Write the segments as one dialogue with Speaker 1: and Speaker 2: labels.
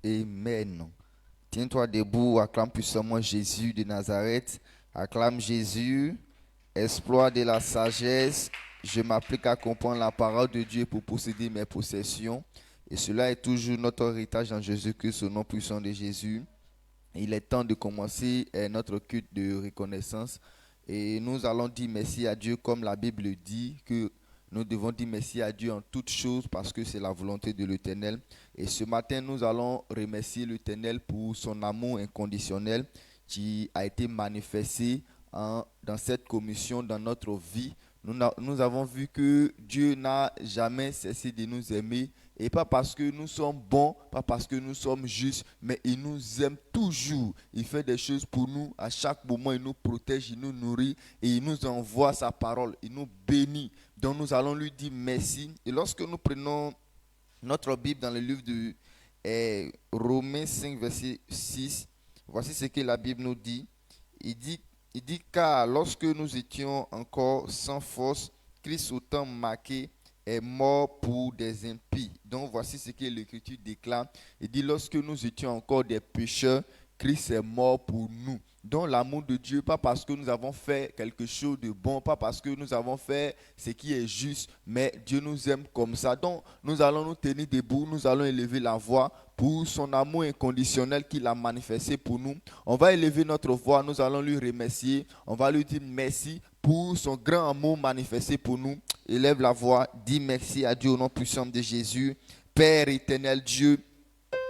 Speaker 1: Amen. Tiens-toi debout, acclame puissamment Jésus de Nazareth. Acclame Jésus, exploit de la sagesse. Je m'applique à comprendre la parole de Dieu pour posséder mes possessions. Et cela est toujours notre héritage en Jésus-Christ, au nom puissant de Jésus. Il est temps de commencer notre culte de reconnaissance. Et nous allons dire merci à Dieu comme la Bible dit que nous devons dire merci à Dieu en toutes choses parce que c'est la volonté de l'Éternel. Et ce matin, nous allons remercier l'Éternel pour son amour inconditionnel qui a été manifesté dans cette commission, dans notre vie. Nous avons vu que Dieu n'a jamais cessé de nous aimer. Et pas parce que nous sommes bons, pas parce que nous sommes justes, mais il nous aime toujours. Il fait des choses pour nous. À chaque moment, il nous protège, il nous nourrit et il nous envoie sa parole. Il nous bénit. Donc nous allons lui dire merci. Et lorsque nous prenons notre Bible dans le livre de Romains 5, verset 6, voici ce que la Bible nous dit. Il dit car lorsque nous étions encore sans force, Christ autant marqué est mort pour des impies. Donc voici ce que l'Écriture déclare. Il dit lorsque nous étions encore des pécheurs, Christ est mort pour nous. Donc l'amour de Dieu, pas parce que nous avons fait quelque chose de bon, pas parce que nous avons fait ce qui est juste, mais Dieu nous aime comme ça. Donc nous allons nous tenir debout, nous allons élever la voix pour son amour inconditionnel qu'il a manifesté pour nous. On va élever notre voix, nous allons lui remercier, on va lui dire merci pour son grand amour manifesté pour nous. Élève la voix, dis merci à Dieu au nom puissant de Jésus. Père éternel Dieu,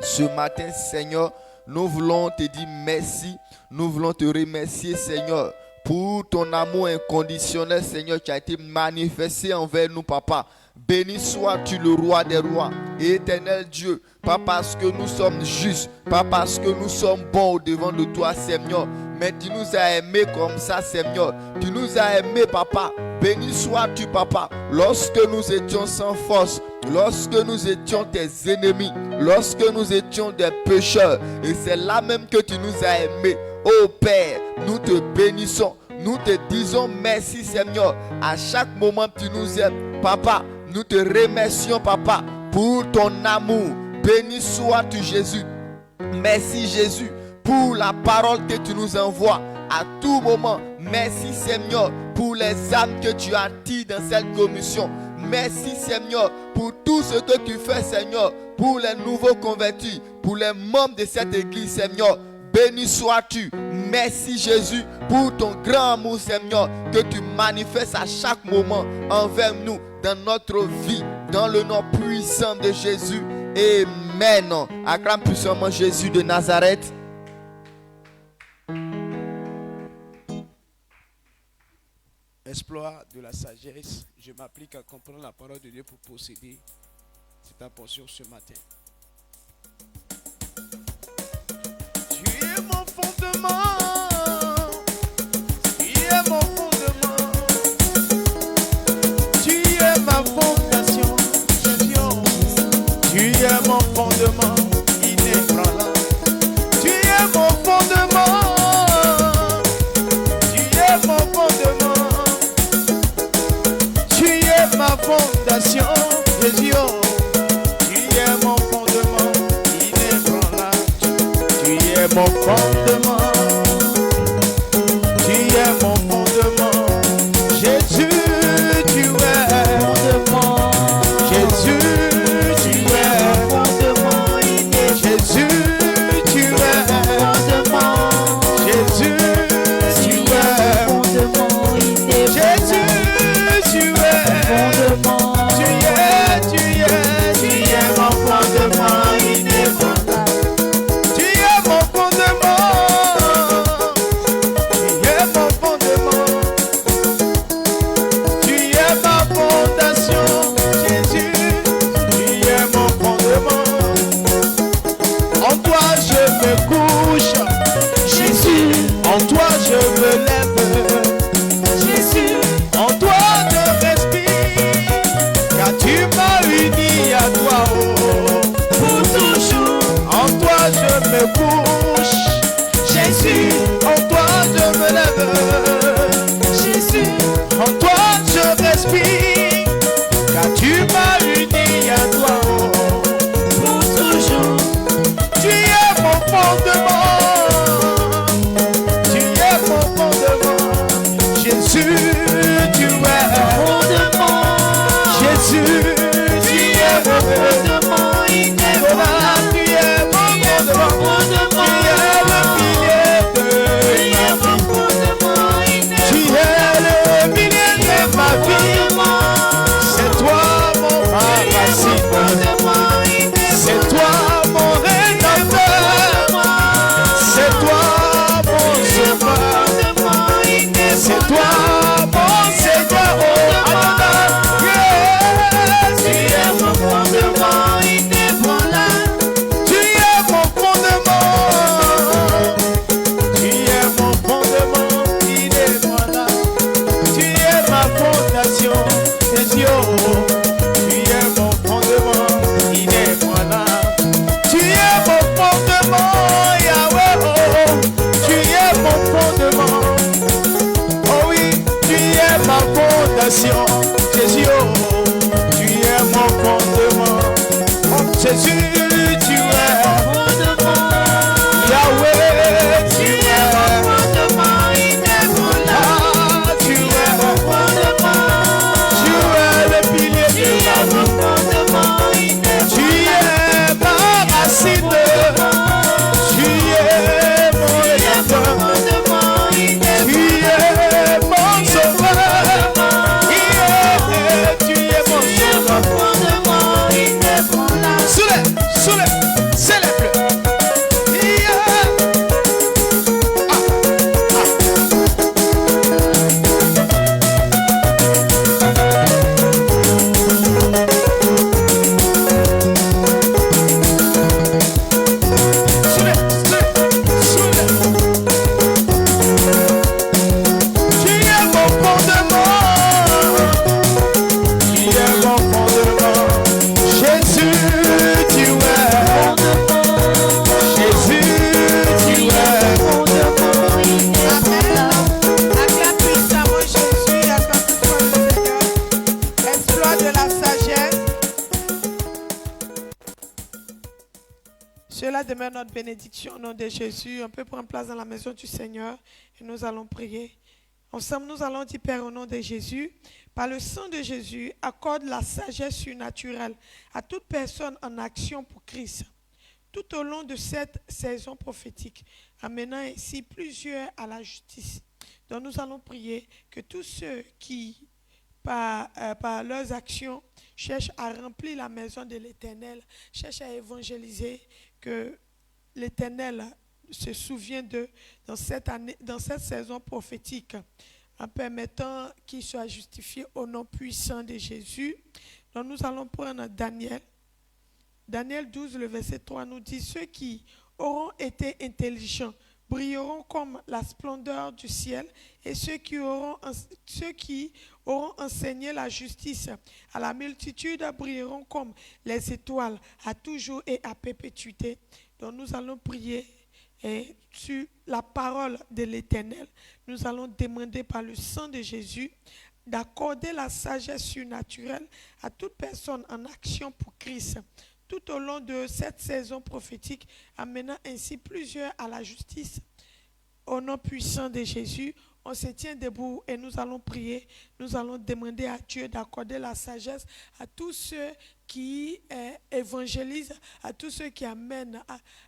Speaker 1: ce matin Seigneur, nous voulons te dire merci, nous voulons te remercier Seigneur pour ton amour inconditionnel Seigneur qui a été manifesté envers nous Papa. Béni sois-tu le roi des rois et éternel Dieu, pas parce que nous sommes justes, pas parce que nous sommes bons au devant de toi Seigneur, mais tu nous as aimés comme ça Seigneur, tu nous as aimés Papa. Béni sois-tu Papa, lorsque nous étions sans force, lorsque nous étions tes ennemis, lorsque nous étions des pécheurs, et c'est là même que tu nous as aimés. Oh Père, nous te bénissons, nous te disons merci Seigneur, à chaque moment tu nous aimes Papa, nous te remercions Papa pour ton amour. Béni sois-tu Jésus, merci Jésus pour la parole que tu nous envoies à tout moment. Merci Seigneur pour les âmes que tu attires dans cette commission. Merci Seigneur pour tout ce que tu fais Seigneur, pour les nouveaux convertis, pour les membres de cette église Seigneur. Béni sois-tu. Merci Jésus pour ton grand amour Seigneur que tu manifestes à chaque moment envers nous dans notre vie, dans le nom puissant de Jésus. Amen. Acclame puissamment Jésus de Nazareth.
Speaker 2: Exploit de la sagesse, je m'applique à comprendre la parole de Dieu pour posséder. C'est ta portion ce matin. Tu es mon fondement, tu es mon fondement, tu es ma fondation, tu es mon fondement inébranlable, tu es mon fondement, tu es mon fondement. Ma fondation, Jésus, tu es mon fondement inébranlable, tu es mon fondement, tu es mon fondement, Jésus, tu es mon fondement, Jésus, tu es mon fondement inébranlable, Jésus, tu es mon fondement, Jésus, tu es mon fondement inébranlable, Jésus. Tu es mon fondement inébranlable. Tu es mon fondement. Jésus, tu es
Speaker 3: mon fondement.
Speaker 2: Yahweh,
Speaker 3: Tu
Speaker 2: tu
Speaker 3: es
Speaker 2: es
Speaker 3: mon fondement inébranlable.
Speaker 2: tu
Speaker 3: Tu es
Speaker 2: es
Speaker 3: mon fondement.
Speaker 2: tu es le pilier
Speaker 3: Tu
Speaker 2: de
Speaker 3: es
Speaker 2: ma
Speaker 3: mon
Speaker 2: vie.
Speaker 3: fondement
Speaker 2: Tu
Speaker 3: inébranlable.
Speaker 2: es ma racine, tu es mon
Speaker 3: Tu es mon
Speaker 2: rédempteur,
Speaker 3: fondement
Speaker 2: tu
Speaker 3: inébranlable.
Speaker 2: es mon sauveur, tu es
Speaker 3: Tu es
Speaker 2: mon
Speaker 3: mon
Speaker 2: sauveur.
Speaker 3: fondement inébranlable.
Speaker 2: Soulève, célèbre-le.
Speaker 4: Acclame puissamment Jésus, acclame puissamment le Seigneur. Exploit de la sagesse. Cela demeure notre bénédiction au nom de Jésus. On peut prendre place dans la maison du Seigneur et nous allons prier. Ensemble, nous allons dire, Père, au nom de Jésus, par le sang de Jésus, accorde la sagesse surnaturelle à toute personne en action pour Christ. Tout au long de cette saison prophétique, amenant ainsi plusieurs à la justice. Donc nous allons prier que tous ceux qui, par leurs actions, cherchent à remplir la maison de l'Éternel, cherchent à évangéliser, que l'Éternel se souvienne d'eux dans cette saison prophétique, en permettant qu'ils soient justifiés au nom puissant de Jésus. Donc nous allons prendre Daniel. Daniel 12, le verset 3 nous dit, ceux qui auront été intelligents brilleront comme la splendeur du ciel, et ceux qui auront enseigné la justice à la multitude brilleront comme les étoiles à toujours et à perpétuité. Donc nous allons prier et sur la parole de l'Éternel. Nous allons demander par le sang de Jésus d'accorder la sagesse surnaturelle à toute personne en action pour Christ tout au long de cette saison prophétique, amenant ainsi plusieurs à la justice. Au nom puissant de Jésus, on se tient debout et nous allons prier. Nous allons demander à Dieu d'accorder la sagesse à tous ceux qui évangélisent, à tous ceux qui amènent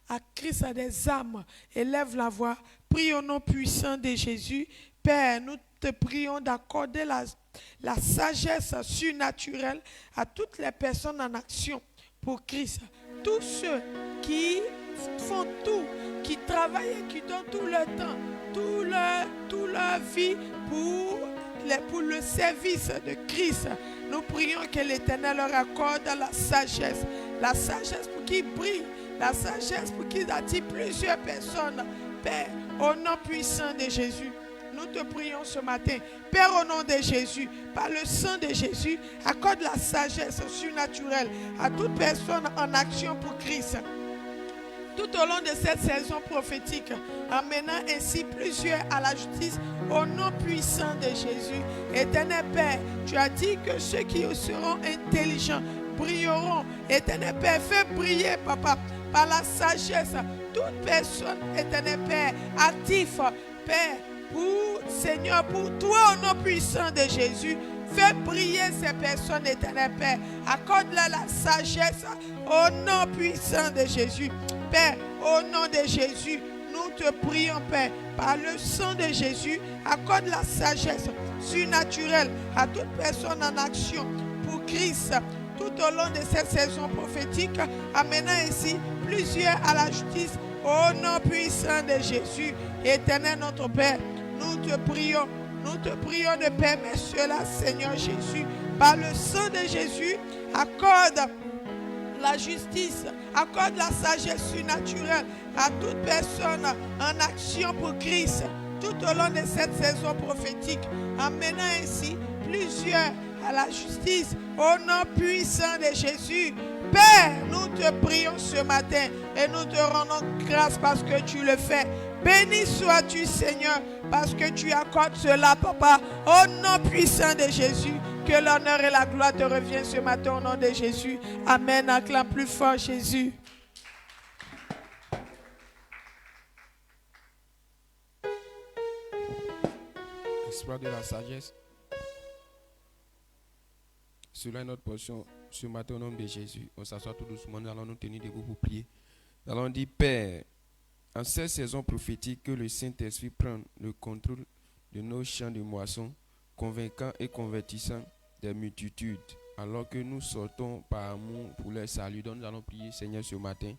Speaker 4: à Christ à des âmes. Élève la voix. Prie au nom puissant de Jésus. Père, nous te prions d'accorder la sagesse surnaturelle à toutes les personnes en action pour Christ. Tous ceux qui font tout, qui travaillent et qui donnent tout leur temps, toute leur vie pour le service de Christ. Nous prions que l'Éternel leur accorde la sagesse pour qu'ils brillent, la sagesse pour qu'ils attirent plusieurs personnes. Père, au nom puissant de Jésus, nous te prions ce matin. Père, au nom de Jésus, par le sang de Jésus, accorde la sagesse surnaturelle à toute personne en action pour Christ. Tout au long de cette saison prophétique, amenant ainsi plusieurs à la justice au nom puissant de Jésus. Éternel Père, tu as dit que ceux qui seront intelligents brilleront. Éternel Père, fais briller, Papa, par la sagesse, toute personne, Éternel Père, actif, Père, Seigneur, pour toi, au nom puissant de Jésus, fais briller ces personnes, Éternel Père. Accorde-leur la sagesse au nom puissant de Jésus. Père, au nom de Jésus, nous te prions, Père, par le sang de Jésus, accorde la sagesse surnaturelle à toute personne en action pour Christ tout au long de cette saison prophétique, amenant ainsi plusieurs à la justice au nom puissant de Jésus. Éternel notre Père, nous te prions de permettre cela, Seigneur Jésus. Par le sang de Jésus, accorde la justice, accorde la sagesse surnaturelle à toute personne en action pour Christ tout au long de cette saison prophétique, amenant ainsi plusieurs à la justice au nom puissant de Jésus. Père, nous te prions ce matin et nous te rendons grâce parce que tu le fais. Béni sois-tu, Seigneur, parce que tu accordes cela, Papa, au nom puissant de Jésus. Que l'honneur et la gloire te reviennent ce matin au nom de Jésus. Amen. Acclame plus fort Jésus.
Speaker 2: Exploit de la sagesse. Cela est notre portion ce matin au nom de Jésus. On s'assoit tout doucement, nous allons nous tenir debout pour prier. Nous allons dire, Père, en cette saison prophétique, que le Saint-Esprit prenne le contrôle de nos champs de moisson, convaincant et convertissant des multitudes, alors que nous sortons par amour pour leur salut. Donc nous allons prier, Seigneur, ce matin.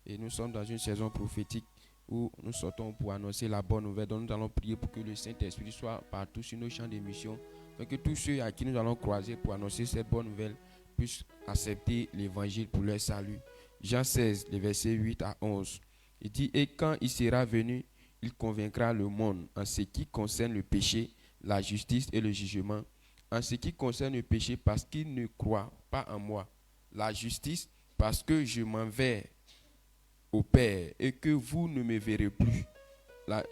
Speaker 2: Et nous sommes dans une saison prophétique où nous sortons pour annoncer la bonne nouvelle. Donc nous allons prier pour que le Saint-Esprit soit partout sur nos champs d'émission, afin que tous ceux à qui nous allons croiser pour annoncer cette bonne nouvelle puissent accepter l'évangile pour leur salut. Jean 16, les versets 8 à 11. Il dit, et quand il sera venu, il convaincra le monde en ce qui concerne le péché, la justice et le jugement. En ce qui concerne le péché, parce qu'il ne croit pas en moi. La justice, parce que je m'en vais au Père et que vous ne me verrez plus.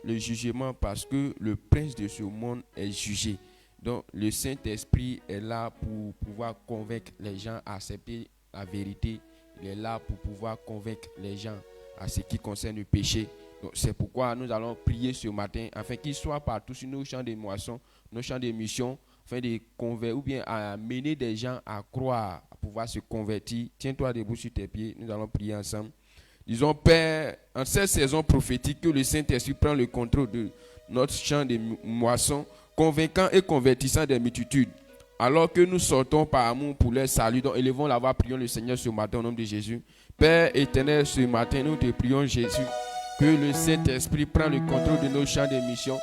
Speaker 2: Le jugement, parce que le prince de ce monde est jugé. Donc le Saint-Esprit est là pour pouvoir convaincre les gens à accepter la vérité. Il est là pour pouvoir convaincre les gens à ce qui concerne le péché. Donc c'est pourquoi nous allons prier ce matin afin qu'il soit partout sur nos champs de moisson, nos champs de mission, afin de convaincre ou bien à mener des gens à croire, à pouvoir se convertir. Tiens-toi debout sur tes pieds, nous allons prier ensemble. Disons, Père, en cette saison prophétique, que le Saint-Esprit prend le contrôle de notre champ de moisson, convaincant et convertissant des multitudes, alors que nous sortons par amour pour leur salut. Donc élevons la voix, prions le Seigneur ce matin au nom de Jésus. Père éternel, ce matin, nous te prions, Jésus, que le Saint-Esprit prend le contrôle de nos champs de mission.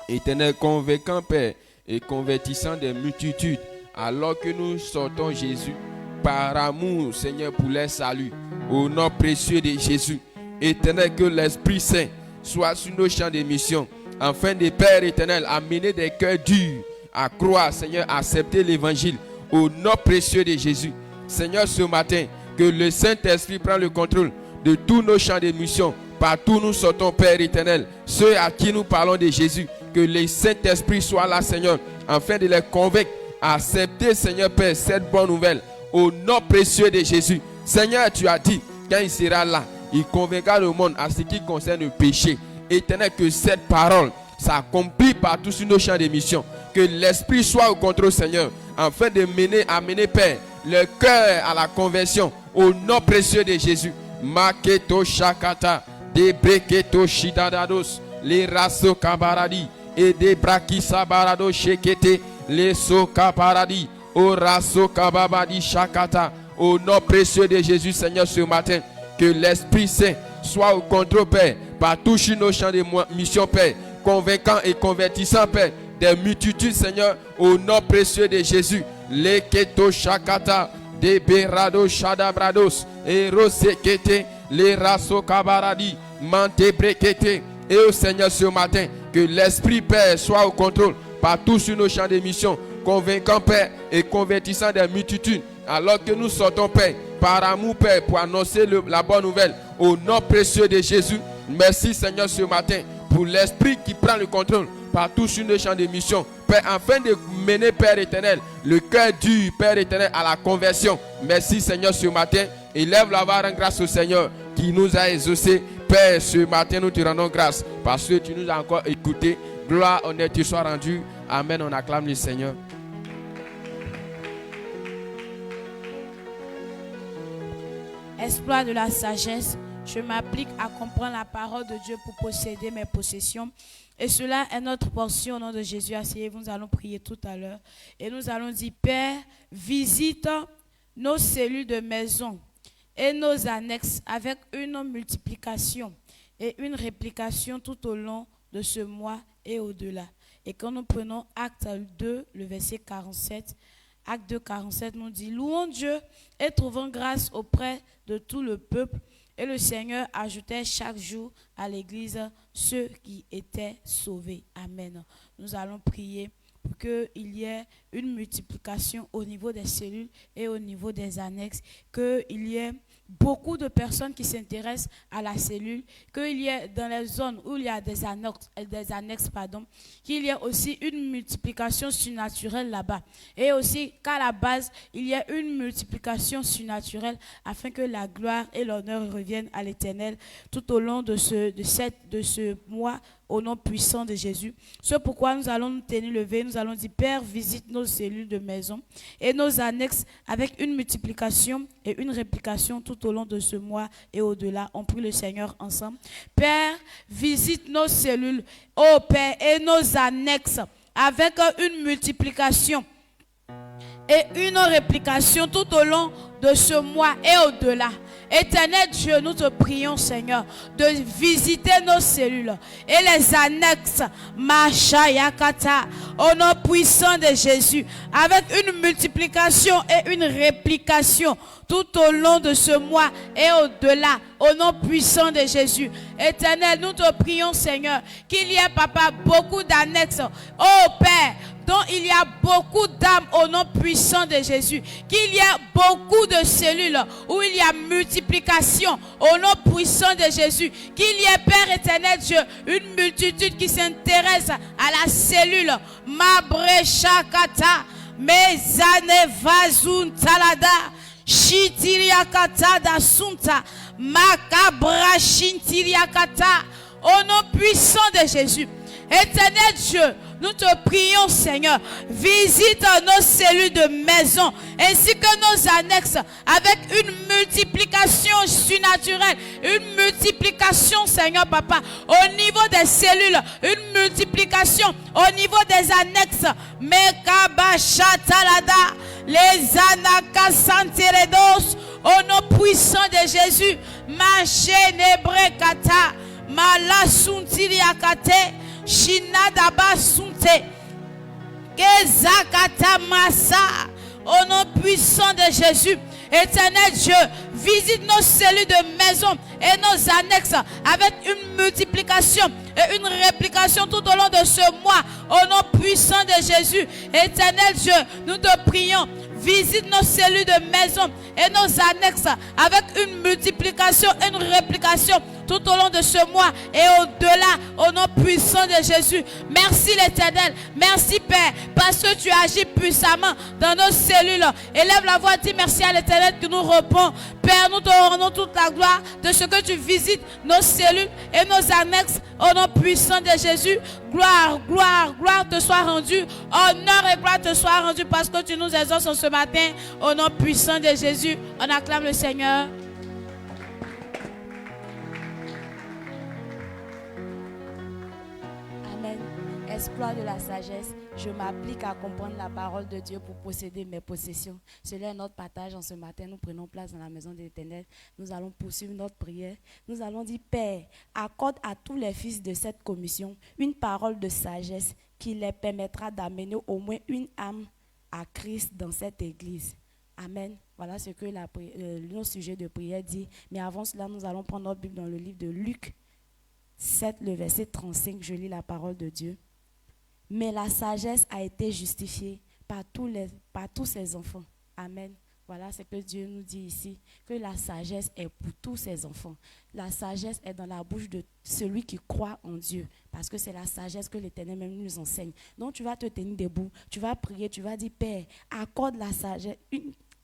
Speaker 2: Éternel, convaincant, Père, et convertissant des multitudes, alors que nous sortons, Jésus, par amour, Seigneur, pour leur salut. Au nom précieux de Jésus, éternel, que l'Esprit Saint soit sur nos champs de mission, afin de, Père éternel, amener des cœurs durs à croire, Seigneur, à accepter l'évangile. Au nom précieux de Jésus, Seigneur, ce matin, que le Saint-Esprit prenne le contrôle de tous nos champs de mission. Partout nous sortons, Père éternel, ceux à qui nous parlons de Jésus, que le Saint-Esprit soit là, Seigneur, afin de les convaincre à accepter, Seigneur Père, cette bonne nouvelle. Au nom précieux de Jésus, Seigneur, tu as dit, quand il sera là, il convaincra le monde à ce qui concerne le péché. Éternel, que cette parole s'accomplit partout sur nos champs de mission. Que l'Esprit soit au contrôle, Seigneur, afin de amener, Père, le cœur à la conversion. Au nom précieux de Jésus. Maketo Shakata, Debreketo Shidadados, les Raso Kabaradi, et des Brakisa Barado Shekete, les Soka Paradi, au Raso Kababadi Shakata. Au nom précieux de Jésus, Seigneur, ce matin, que l'Esprit Saint soit au contrôle, Père, partout sur nos champs de mission, Père, convaincant et convertissant, Père, des multitudes, Seigneur, au nom précieux de Jésus. Les Keto Shakata, des Berado Shadabrados, et Rosekete, les Raso Kabaradi, Mante Brekete. Et au Seigneur, ce matin, que l'Esprit, Père, soit au contrôle partout sur nos champs de mission, convaincant, Père, et convertissant des multitudes, alors que nous sortons, Père, par amour, Père, pour annoncer la bonne nouvelle. Au nom précieux de Jésus, merci, Seigneur, ce matin, pour l'Esprit qui prend le contrôle partout sur nos champs de mission, Père, afin de mener, Père éternel, le cœur dur, Père éternel, à la conversion. Merci, Seigneur, ce matin. Élève la voix, rends grâce au Seigneur qui nous a exaucés. Père, ce matin, nous te rendons grâce parce que tu nous as encore écoutés. Gloire, honneur te soit rendue. Amen. On acclame le Seigneur.
Speaker 5: Exploit de la sagesse. Je m'applique à comprendre la parole de Dieu pour posséder mes possessions. Et cela est notre portion au nom de Jésus. Asseyez-vous, nous allons prier tout à l'heure. Et nous allons dire, Père, visite nos cellules de maison et nos annexes avec une multiplication et une réplication tout au long de ce mois et au-delà. Et quand nous prenons Acte 2, le verset 47, Acte 2, 47 nous dit, louons Dieu et trouvons grâce auprès de tout le peuple. Et le Seigneur ajoutait chaque jour à l'église ceux qui étaient sauvés. Amen. Nous allons prier pour qu'il y ait une multiplication au niveau des cellules et au niveau des annexes, qu'il y ait beaucoup de personnes qui s'intéressent à la cellule, qu'il y ait dans les zones où il y a des annexes, qu'il y ait aussi une multiplication surnaturelle là-bas. Et aussi qu'à la base, il y ait une multiplication surnaturelle afin que la gloire et l'honneur reviennent à l'Éternel tout au long de ce mois, au nom puissant de Jésus. C'est pourquoi nous allons nous tenir levés, nous allons dire, Père, visite nos cellules de maison et nos annexes avec une multiplication et une réplication tout au long de ce mois et au-delà. On prie le Seigneur ensemble. Père, visite nos cellules, ô Père, et nos annexes avec une multiplication et une réplication tout au long de ce mois et au-delà. Éternel Dieu, nous te prions, Seigneur, de visiter nos cellules et les annexes, Machayakata, au nom puissant de Jésus, avec une multiplication et une réplication tout au long de ce mois et au-delà, au nom puissant de Jésus. Éternel, nous te prions, Seigneur, qu'il y ait, Papa, beaucoup d'annexes, oh Père, dont il y a beaucoup d'âmes au nom puissant de Jésus, qu'il y a beaucoup de cellules où il y a multiplication au nom puissant de Jésus, qu'il y ait, Père éternel Dieu, une multitude qui s'intéresse à la cellule, Mabreshakata, Mezane Vazun Talada, Shitiriakata da Sunta, Makabra Shintiriakata, au nom puissant de Jésus. Éternel Dieu, nous te prions, Seigneur, visite nos cellules de maison ainsi que nos annexes avec une multiplication surnaturelle, une multiplication, Seigneur Papa, au niveau des cellules, une multiplication au niveau des annexes. Mekabashatalada, les anakasanteredos, au nom puissant de Jésus, Machenebrekata, Malasuntiriakate, Shinadaba Sunte, Kezakata Massa, au nom puissant de Jésus. Éternel Dieu, visite nos cellules de maison et nos annexes avec une multiplication et une réplication tout au long de ce mois, au nom puissant de Jésus. Éternel Dieu, nous te prions, visite nos cellules de maison et nos annexes avec une multiplication et une réplication tout au long de ce mois et au-delà, au nom puissant de Jésus. Merci l'Éternel, merci Père, parce que tu agis puissamment dans nos cellules. Élève la voix, dis merci à l'Éternel qui nous répond. Père, nous te rendons toute la gloire de ce que tu visites nos cellules et nos annexes au nom puissant de Jésus. Gloire, gloire, gloire te soit rendue. Honneur et gloire te soit rendue parce que tu nous exauces ce matin au nom puissant de Jésus. On acclame le Seigneur. Amen. Exploit de la sagesse. Je m'applique à comprendre la parole de Dieu pour posséder mes possessions. Cela est notre partage en ce matin. Nous prenons place dans la maison de l'Éternel. Nous allons poursuivre notre prière. Nous allons dire, Père, accorde à tous les fils de cette commission une parole de sagesse qui les permettra d'amener au moins une âme à Christ dans cette église. Amen. Voilà ce que notre sujet de prière dit. Mais avant cela, nous allons prendre notre Bible dans le livre de Luc 7, le verset 35. Je lis la parole de Dieu. Mais la sagesse a été justifiée par tous ses enfants. Amen. Voilà ce que Dieu nous dit ici, que la sagesse est pour tous ses enfants. La sagesse est dans la bouche de celui qui croit en Dieu, parce que c'est la sagesse que l'Éternel même nous enseigne. Donc tu vas te tenir debout, tu vas prier, tu vas dire, Père, accorde la sagesse,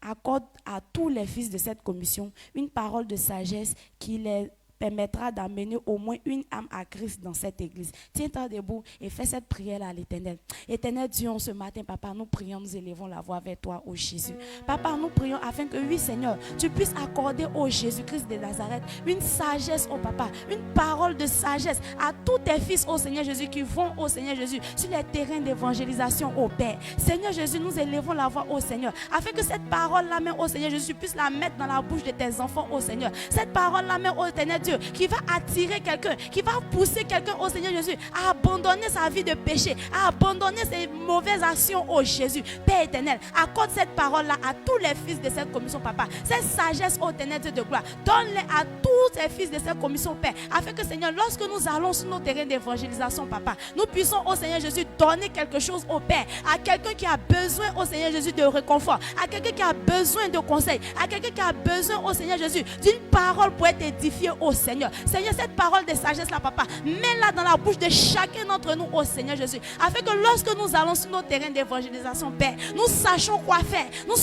Speaker 5: accorde à tous les fils de cette commission une parole de sagesse qui les permettra d'amener au moins une âme à Christ dans cette église. Tiens-toi debout et fais cette prière à l'Éternel. Éternel Dieu, ce matin, Papa, nous prions, nous élevons la voix vers toi, ô Jésus. Papa, nous prions afin que, oui, Seigneur, tu puisses accorder au Jésus-Christ de Nazareth une sagesse, ô Papa, une parole de sagesse à tous tes fils, ô Seigneur Jésus, qui vont, ô Seigneur Jésus, sur les terrains d'évangélisation, ô Père. Seigneur Jésus, nous élevons la voix, ô Seigneur, afin que cette parole-là, même, ô Seigneur Jésus, puisse la mettre dans la bouche de tes enfants, ô Seigneur. Cette parole-là, même, ô Éternel Dieu, Dieu, qui va attirer quelqu'un, qui va pousser quelqu'un au Seigneur Jésus à abandonner sa vie de péché, à abandonner ses mauvaises actions au Jésus. Père éternel, accorde cette parole-là à tous les fils de cette commission, Papa. Cette sagesse au éternel Dieu de gloire, donne-les à tous ces fils de cette commission, Père, afin que, Seigneur, lorsque nous allons sur nos terrains d'évangélisation, Papa, nous puissions au Seigneur Jésus donner quelque chose au Père, à quelqu'un qui a besoin au Seigneur Jésus de réconfort, à quelqu'un qui a besoin de conseils, à quelqu'un qui a besoin au Seigneur Jésus d'une parole pour être édifié au Seigneur. Seigneur, cette parole de sagesse-là, Papa, mets-la dans la bouche de chacun d'entre nous au Seigneur Jésus, afin que lorsque nous allons sur nos terrains d'évangélisation, Père, nous sachions quoi faire, nous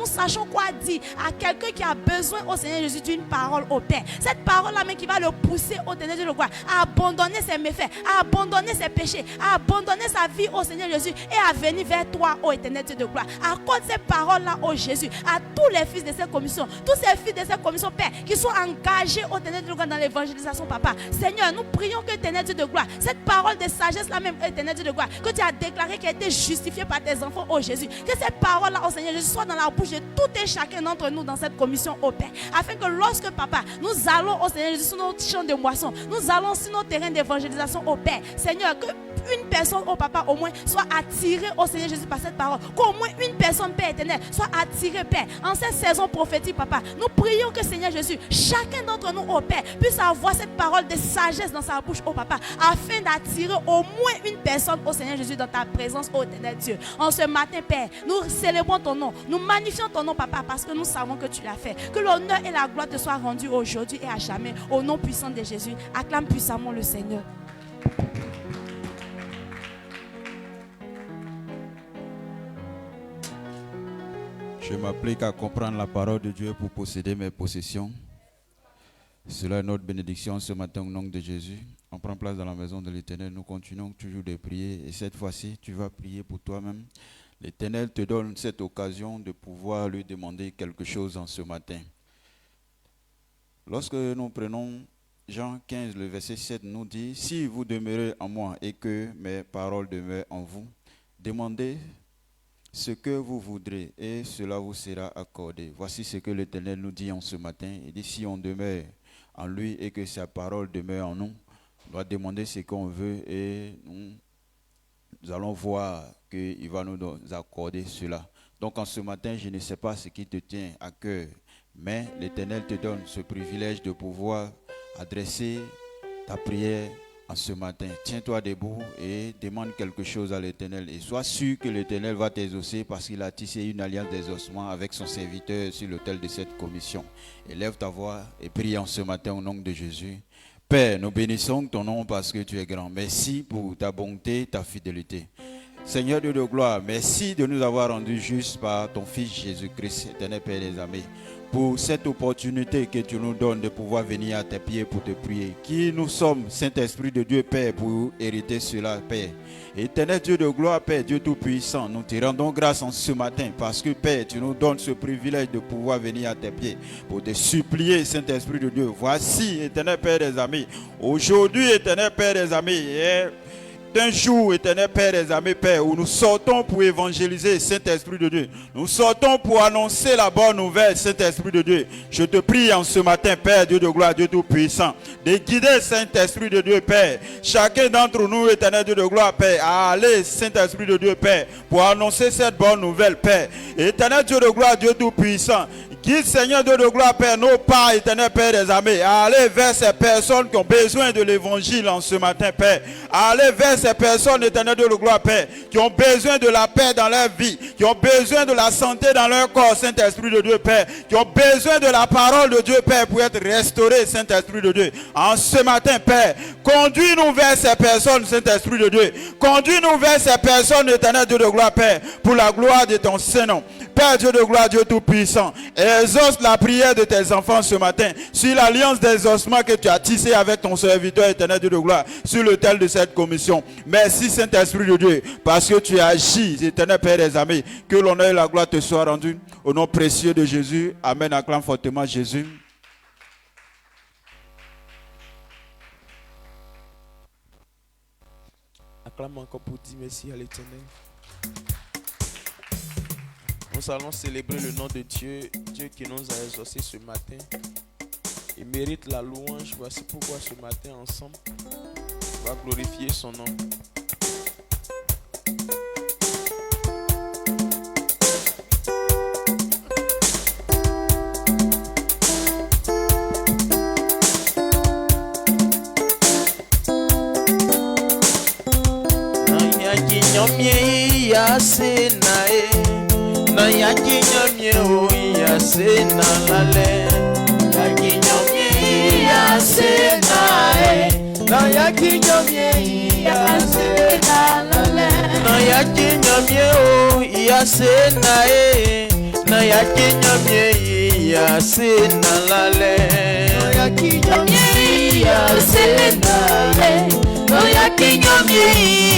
Speaker 5: sachions quoi dire à quelqu'un qui a besoin au Seigneur Jésus d'une parole au Père. Cette parole-là même qui va le pousser au Seigneur Dieu de gloire à abandonner ses méfaits, à abandonner ses péchés, à abandonner sa vie au Seigneur Jésus et à venir vers toi, ô éternel Dieu de gloire. Accorde ces paroles-là au Jésus, à tous les fils de cette commission, tous ces fils de cette commission, Père, qui sont engagés au éternel Dieu de gloire dans l'évangélisation, Papa. Seigneur, nous prions que éternel Dieu de gloire, cette parole de sagesse-là même, éternel Dieu de gloire, que tu as déclaré qui a été justifiée par tes enfants, ô Jésus, que cette parole-là, au Seigneur Jésus, soit dans la bouche de tout et chacun d'entre nous dans cette commission, ô Père, afin que lorsque, Papa, nous allons au Seigneur Jésus sur nos champs de moisson, nous allons sur nos terrains d'évangélisation, ô Père, Seigneur, que une personne, au Papa, au moins, soit attirée au Seigneur Jésus par cette parole. Qu'au moins une personne, Père éternel, soit attirée, Père, en cette saison prophétique, Papa. Nous prions que, Seigneur Jésus, chacun d'entre nous, au Père, puisse avoir cette parole de sagesse dans sa bouche, au Papa, afin d'attirer au moins une personne au Seigneur Jésus dans ta présence, ô éternel Dieu. En ce matin, Père, nous célébrons ton nom, nous magnifions ton nom, Papa, parce que nous savons que tu l'as fait. Que l'honneur et la gloire te soient rendus aujourd'hui et à jamais, au nom puissant de Jésus. Acclame puissamment le Seigneur.
Speaker 6: Je m'applique à comprendre la parole de Dieu pour posséder mes possessions. Cela est notre bénédiction ce matin au nom de Jésus. On prend place dans la maison de l'Éternel. Nous continuons toujours de prier. Et cette fois-ci, tu vas prier pour toi-même. L'Éternel te donne cette occasion de pouvoir lui demander quelque chose en ce matin. Lorsque nous prenons Jean 15, le verset 7 nous dit « Si vous demeurez en moi et que mes paroles demeurent en vous, demandez ce que vous voudrez et cela vous sera accordé. » Voici ce que l'Éternel nous dit en ce matin. Il dit si on demeure en lui et que sa parole demeure en nous, on doit demander ce qu'on veut et nous allons voir qu'il va nous accorder cela. Donc en ce matin, je ne sais pas ce qui te tient à cœur, mais l'Éternel te donne ce privilège de pouvoir adresser ta prière en ce matin. Tiens-toi debout et demande quelque chose à l'Éternel. Et sois sûr que l'Éternel va t'exaucer parce qu'il a tissé une alliance d'exaucement avec son serviteur sur l'autel de cette commission. Élève ta voix et prie en ce matin au nom de Jésus. Père, nous bénissons ton nom parce que tu es grand. Merci pour ta bonté, ta fidélité. Seigneur Dieu de gloire, merci de nous avoir rendus justes par ton Fils Jésus-Christ, éternel Père des armées, pour cette opportunité que tu nous donnes de pouvoir venir à tes pieds pour te prier. Qui nous sommes, Saint-Esprit de Dieu, Père, pour hériter cela, Père. Éternel Dieu de gloire, Père, Dieu Tout-Puissant, nous te rendons grâce en ce matin parce que, Père, tu nous donnes ce privilège de pouvoir venir à tes pieds pour te supplier, Saint-Esprit de Dieu. Voici, éternel Père des amis, aujourd'hui, éternel Père des amis, d'un jour, éternel Père des armées, Père, où nous sortons pour évangéliser, Saint-Esprit de Dieu. Nous sortons pour annoncer la bonne nouvelle, Saint-Esprit de Dieu. Je te prie en ce matin, Père, Dieu de gloire, Dieu Tout-Puissant, de guider, Saint-Esprit de Dieu, Père. Chacun d'entre nous, éternel Dieu de gloire, Père, à aller, Saint-Esprit de Dieu, Père, pour annoncer cette bonne nouvelle, Père. Éternel Dieu de gloire, Dieu Tout-Puissant, guide, Seigneur Dieu de gloire, Père, nos pas, éternel Père des armées, à aller vers ces personnes qui ont besoin de l'évangile en ce matin, Père. À aller vers ces personnes, éternel Dieu de gloire, Père, qui ont besoin de la paix dans leur vie, qui ont besoin de la santé dans leur corps, Saint-Esprit de Dieu, Père, qui ont besoin de la parole de Dieu, Père, pour être restaurés, Saint-Esprit de Dieu. En ce matin, Père, conduis-nous vers ces personnes, Saint-Esprit de Dieu. Conduis-nous vers ces personnes, éternel Dieu de gloire, Père, pour la gloire de ton Saint-Nom. Père Dieu de gloire, Dieu Tout-Puissant, exauce la prière de tes enfants ce matin sur l'alliance d'exaucement que tu as tissée avec ton serviteur éternel Dieu de gloire sur l'autel de cette commission. Merci Saint-Esprit de Dieu parce que tu agis, éternel Père des armées. Que l'honneur et la gloire te soient rendus au nom précieux de Jésus. Amen. Acclame fortement Jésus.
Speaker 2: Acclame encore pour dire merci à l'Éternel. Nous allons célébrer le nom de Dieu, Dieu qui nous a exaucés ce matin. Il mérite la louange. Voici pourquoi ce matin ensemble, on va glorifier son nom. Na yakinyomye o yase na lale yakinyomye yase na yakinyomye yase na lale na yakinyomye o yase na yakinyomye yase na lale na yakinyomye yase no yakinyomye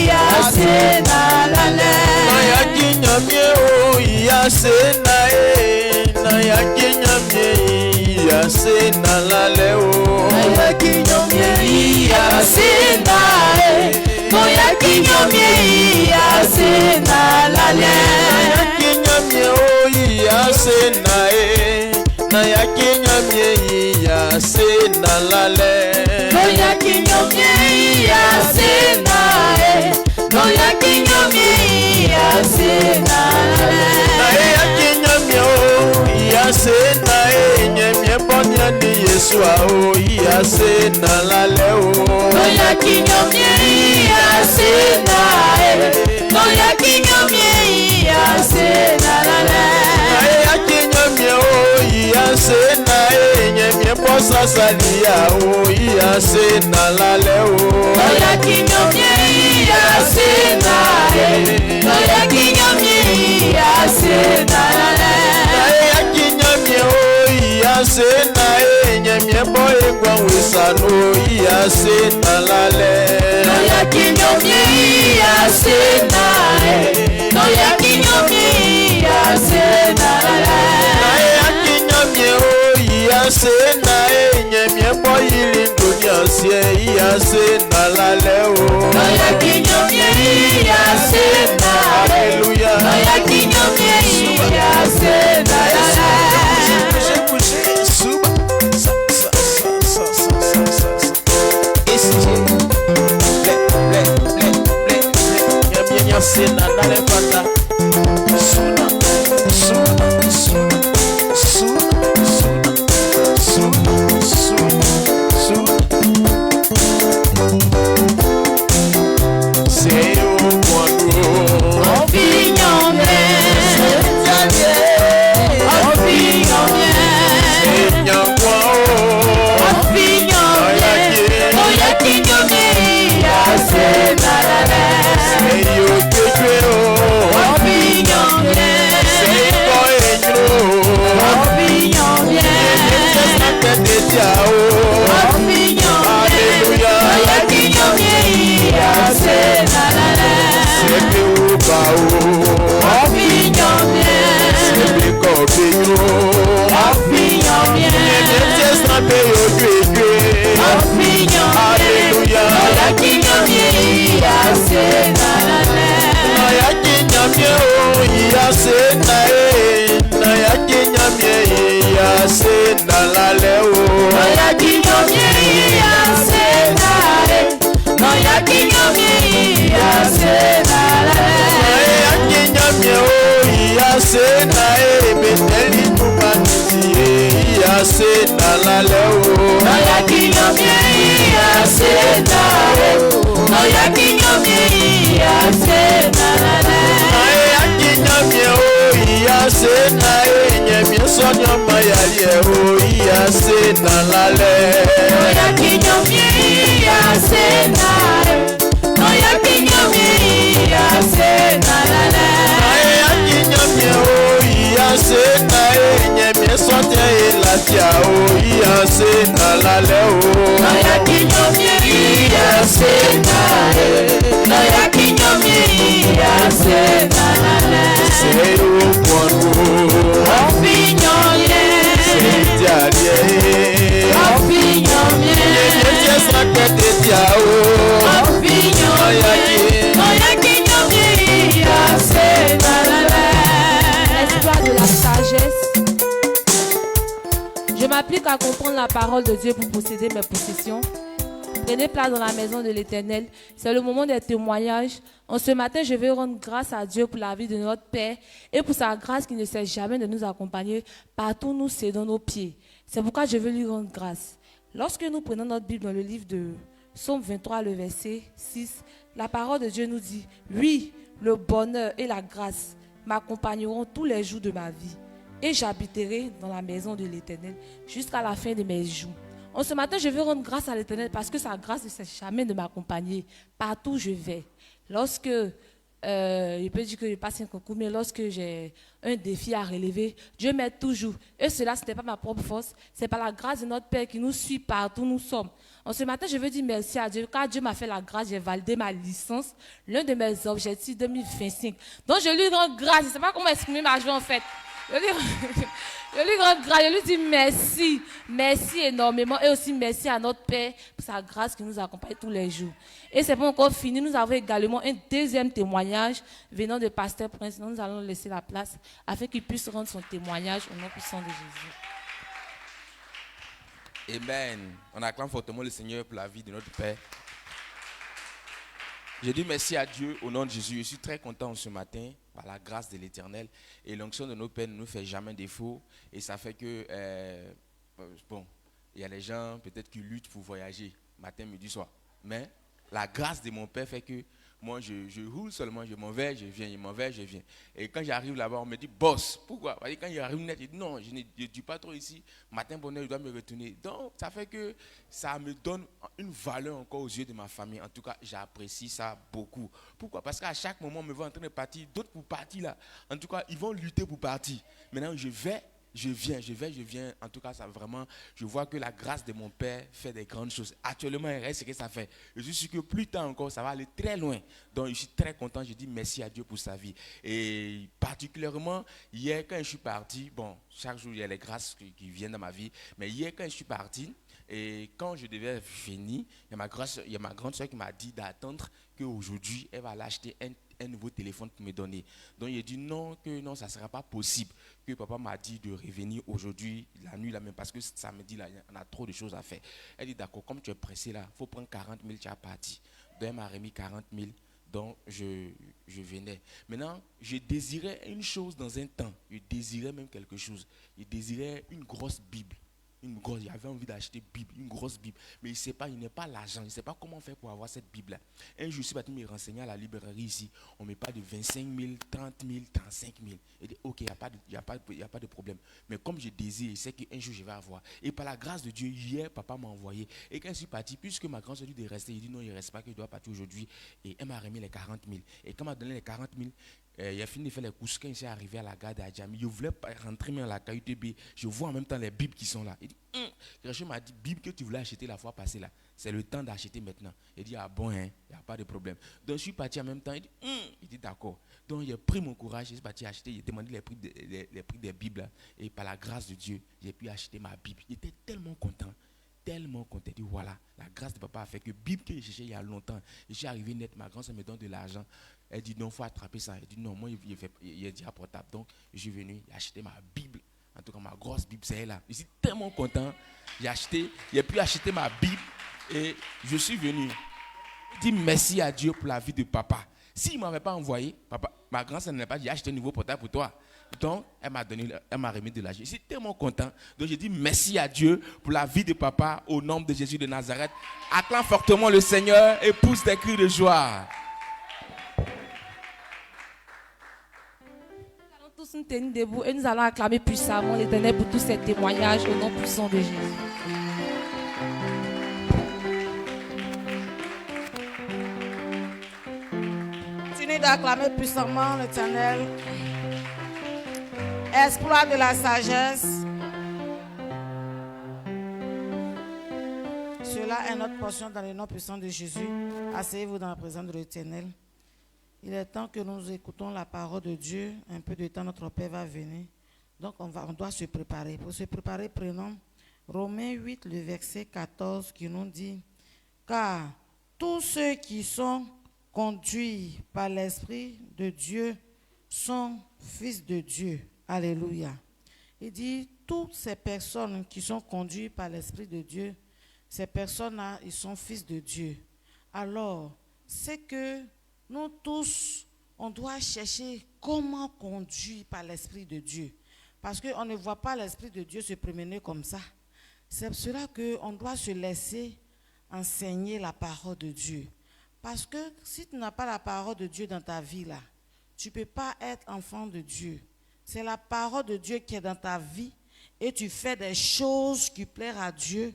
Speaker 2: yase na lale na yakinyomye o yase na yakinyomye yase na lale o na yakinyomye yase no yakinyomye yase na lale na yakinyomye o yase na yakinyomye yase na lale no yakinyomye yase no yakinyomye yase na lale na yakinyomye o yase nyemye bonya ni Yesu o yase na lale o no yakinyomye yase no yakinyomye yase na lale na yakinyomye o yase nyemye bosa salia o yase na lale o no yakinyomye yase no yakinyomye yase na lale na yakinyomye o yase nyemye boye kwa wisano yase na lale no yakinyomye yase no yakinyomye yase na lale na yakinyomye o yase nyemye boye lindunya sie yase na lale o no yakinyomye yase hallelujah no yakinyomye yase na lale Sina nale pata suna suna suna suna suna suna suna c'est au point opinion
Speaker 7: à comprendre la la parole de Dieu pour posséder mes possessions. Prenez place dans la maison de l'Éternel. C'est le moment des témoignages. En ce matin, je vais rendre grâce à Dieu pour la vie de notre Père et pour sa grâce qui ne cesse jamais de nous accompagner partout où nous cédons nos pieds. C'est pourquoi je veux lui rendre grâce. Lorsque nous prenons notre Bible dans le livre de Psaume 23, le verset 6, la parole de Dieu nous dit « Oui, le bonheur et la grâce m'accompagneront tous les jours de ma vie et j'habiterai dans la maison de l'Éternel jusqu'à la fin de mes jours. » En ce matin, je veux rendre grâce à l'Éternel parce que sa grâce ne cesse jamais de m'accompagner partout où je vais. Lorsque, je peux dire que je passe un concours, mais lorsque j'ai un défi à relever, Dieu m'aide toujours. Et cela, ce n'est pas ma propre force, c'est par la grâce de notre Père qui nous suit partout où nous sommes. En ce matin, je veux dire merci à Dieu, car Dieu m'a fait la grâce, j'ai validé ma licence, l'un de mes objectifs 2025. Donc, je lui rends grâce, je ne sais pas comment exprimer ma joie en fait. Je lui rends grâce, je lui dis merci, merci énormément et aussi merci à notre Père pour sa grâce qui nous accompagne tous les jours. Et c'est pas encore fini, nous avons également un deuxième témoignage venant de Pasteur Prince. Nous allons laisser la place afin qu'il puisse rendre son témoignage au nom puissant de Jésus.
Speaker 2: Amen. On acclame fortement le Seigneur pour la vie de notre Père. Je dis merci à Dieu au nom de Jésus. Je suis très content ce matin par la grâce de l'Éternel. Et l'onction de nos pères ne nous fait jamais défaut. Et ça fait que, bon, il y a des gens peut-être qui luttent pour voyager matin, midi, soir. Mais la grâce de mon Père fait que moi, je roule seulement, je m'en vais, je viens, je m'en vais, je viens. Et quand j'arrive là-bas, on me dit, boss, pourquoi? Parce que quand j'arrive net, je dis, non, je ne dis pas trop ici. Matin, bonheur, je dois me retourner. Donc, ça fait que ça me donne une valeur encore aux yeux de ma famille. En tout cas, j'apprécie ça beaucoup. Pourquoi? Parce qu'à chaque moment, on me voit en train de partir. D'autres pour partir là. En tout cas, ils vont lutter pour partir. Maintenant, je vais. Je viens. En tout cas, ça vraiment, je vois que la grâce de mon Père fait des grandes choses. Actuellement, il reste ce que ça fait. Je suis sûr que plus tard encore, ça va aller très loin. Donc, je suis très content. Je dis merci à Dieu pour sa vie. Et particulièrement, hier, quand je suis parti, bon, chaque jour, il y a les grâces qui viennent dans ma vie. Mais hier, quand je suis parti, et quand je devais venir, il y a ma grande soeur qui m'a dit d'attendre qu'aujourd'hui, elle va l'acheter un nouveau téléphone pour me donner. Donc il a dit non, ça ne sera pas possible. Que papa m'a dit de revenir aujourd'hui, la nuit là même, parce que samedi là, on a trop de choses à faire. Elle dit d'accord, comme tu es pressé là, il faut prendre 40 000, tu as parti. Donc elle m'a remis 40 000, donc je venais. Maintenant, je désirais une chose dans un temps, je désirais même quelque chose. Je désirais une grosse Bible. Il avait envie d'acheter une grosse Bible, mais il ne sait pas, il n'a pas l'argent, il ne sait pas comment faire pour avoir cette Bible-là. Un jour, je suis parti me renseigner à la librairie ici, on me parle de 25 000, 30 000, 35 000. Il dit, ok, il n'y a pas de problème. Mais comme je désire, je sais qu'un jour, je vais avoir. Et par la grâce de Dieu, hier, papa m'a envoyé. Et quand je suis parti, puisque ma grande soeur dit de rester, il dit non, il ne reste pas, qu'il doit partir aujourd'hui. Et elle m'a remis les 40 000. Et quand elle m'a donné les 40 000, il a fini de faire les courses. Quand il s'est arrivé à la gare d'Adjami, je voulais rentrer dans la KUTB. Je vois en même temps les Bibles qui sont là. Il dit, Rachel m'a dit, Bible que tu voulais acheter la fois passée là, c'est le temps d'acheter maintenant. Il dit, ah bon, il n'y a pas de problème. Donc je suis parti en même temps. Il dit, d'accord. Donc j'ai pris mon courage, je suis parti acheter, j'ai demandé les prix des Bibles. Là, et par la grâce de Dieu, j'ai pu acheter ma Bible. Il était tellement content. Tellement content. Il dit, voilà, la grâce de papa a fait que Bible que j'ai cherché il y a longtemps, je suis arrivé net, ma grand-sœur me donne de l'argent. Elle dit, non, il faut attraper ça. Elle dit, non, moi, il est déjà portable. Donc, je suis venu acheter ma Bible. En tout cas, ma grosse Bible, c'est là. Je suis tellement content. J'ai pu acheter ma Bible et je suis venu. Je dis merci à Dieu pour la vie de papa. S'il ne m'avait pas envoyé, papa, ma grand-sœur n'a pas dit, acheter un nouveau portable pour toi. Donc, elle m'a remis de l'argent. Je suis tellement content. Donc, je dis merci à Dieu pour la vie de papa au nom de Jésus de Nazareth. Acclame fortement le Seigneur et pousse des cris de joie.
Speaker 7: Nous tenir debout et nous allons acclamer puissamment l'Éternel pour tous ces témoignages au nom puissant de Jésus.
Speaker 3: Continuez d'acclamer puissamment l'Éternel. Exploit de la sagesse. Cela est notre portion dans le nom puissant de Jésus. Asseyez-vous dans la présence de l'Éternel. Il est temps que nous écoutons la parole de Dieu. Un peu de temps, notre Père va venir. Donc, on doit se préparer. Pour se préparer, prenons Romains 8, le verset 14, qui nous dit « Car tous ceux qui sont conduits par l'Esprit de Dieu sont fils de Dieu. » Alléluia. Il dit, toutes ces personnes qui sont conduites par l'Esprit de Dieu, ces personnes-là, ils sont fils de Dieu. Alors, c'est que nous tous, on doit chercher comment conduire par l'Esprit de Dieu. Parce qu'on ne voit pas l'Esprit de Dieu se promener comme ça. C'est pour cela qu'on doit se laisser enseigner la parole de Dieu. Parce que si tu n'as pas la parole de Dieu dans ta vie, là, tu ne peux pas être enfant de Dieu. C'est la parole de Dieu qui est dans ta vie et tu fais des choses qui plaisent à Dieu,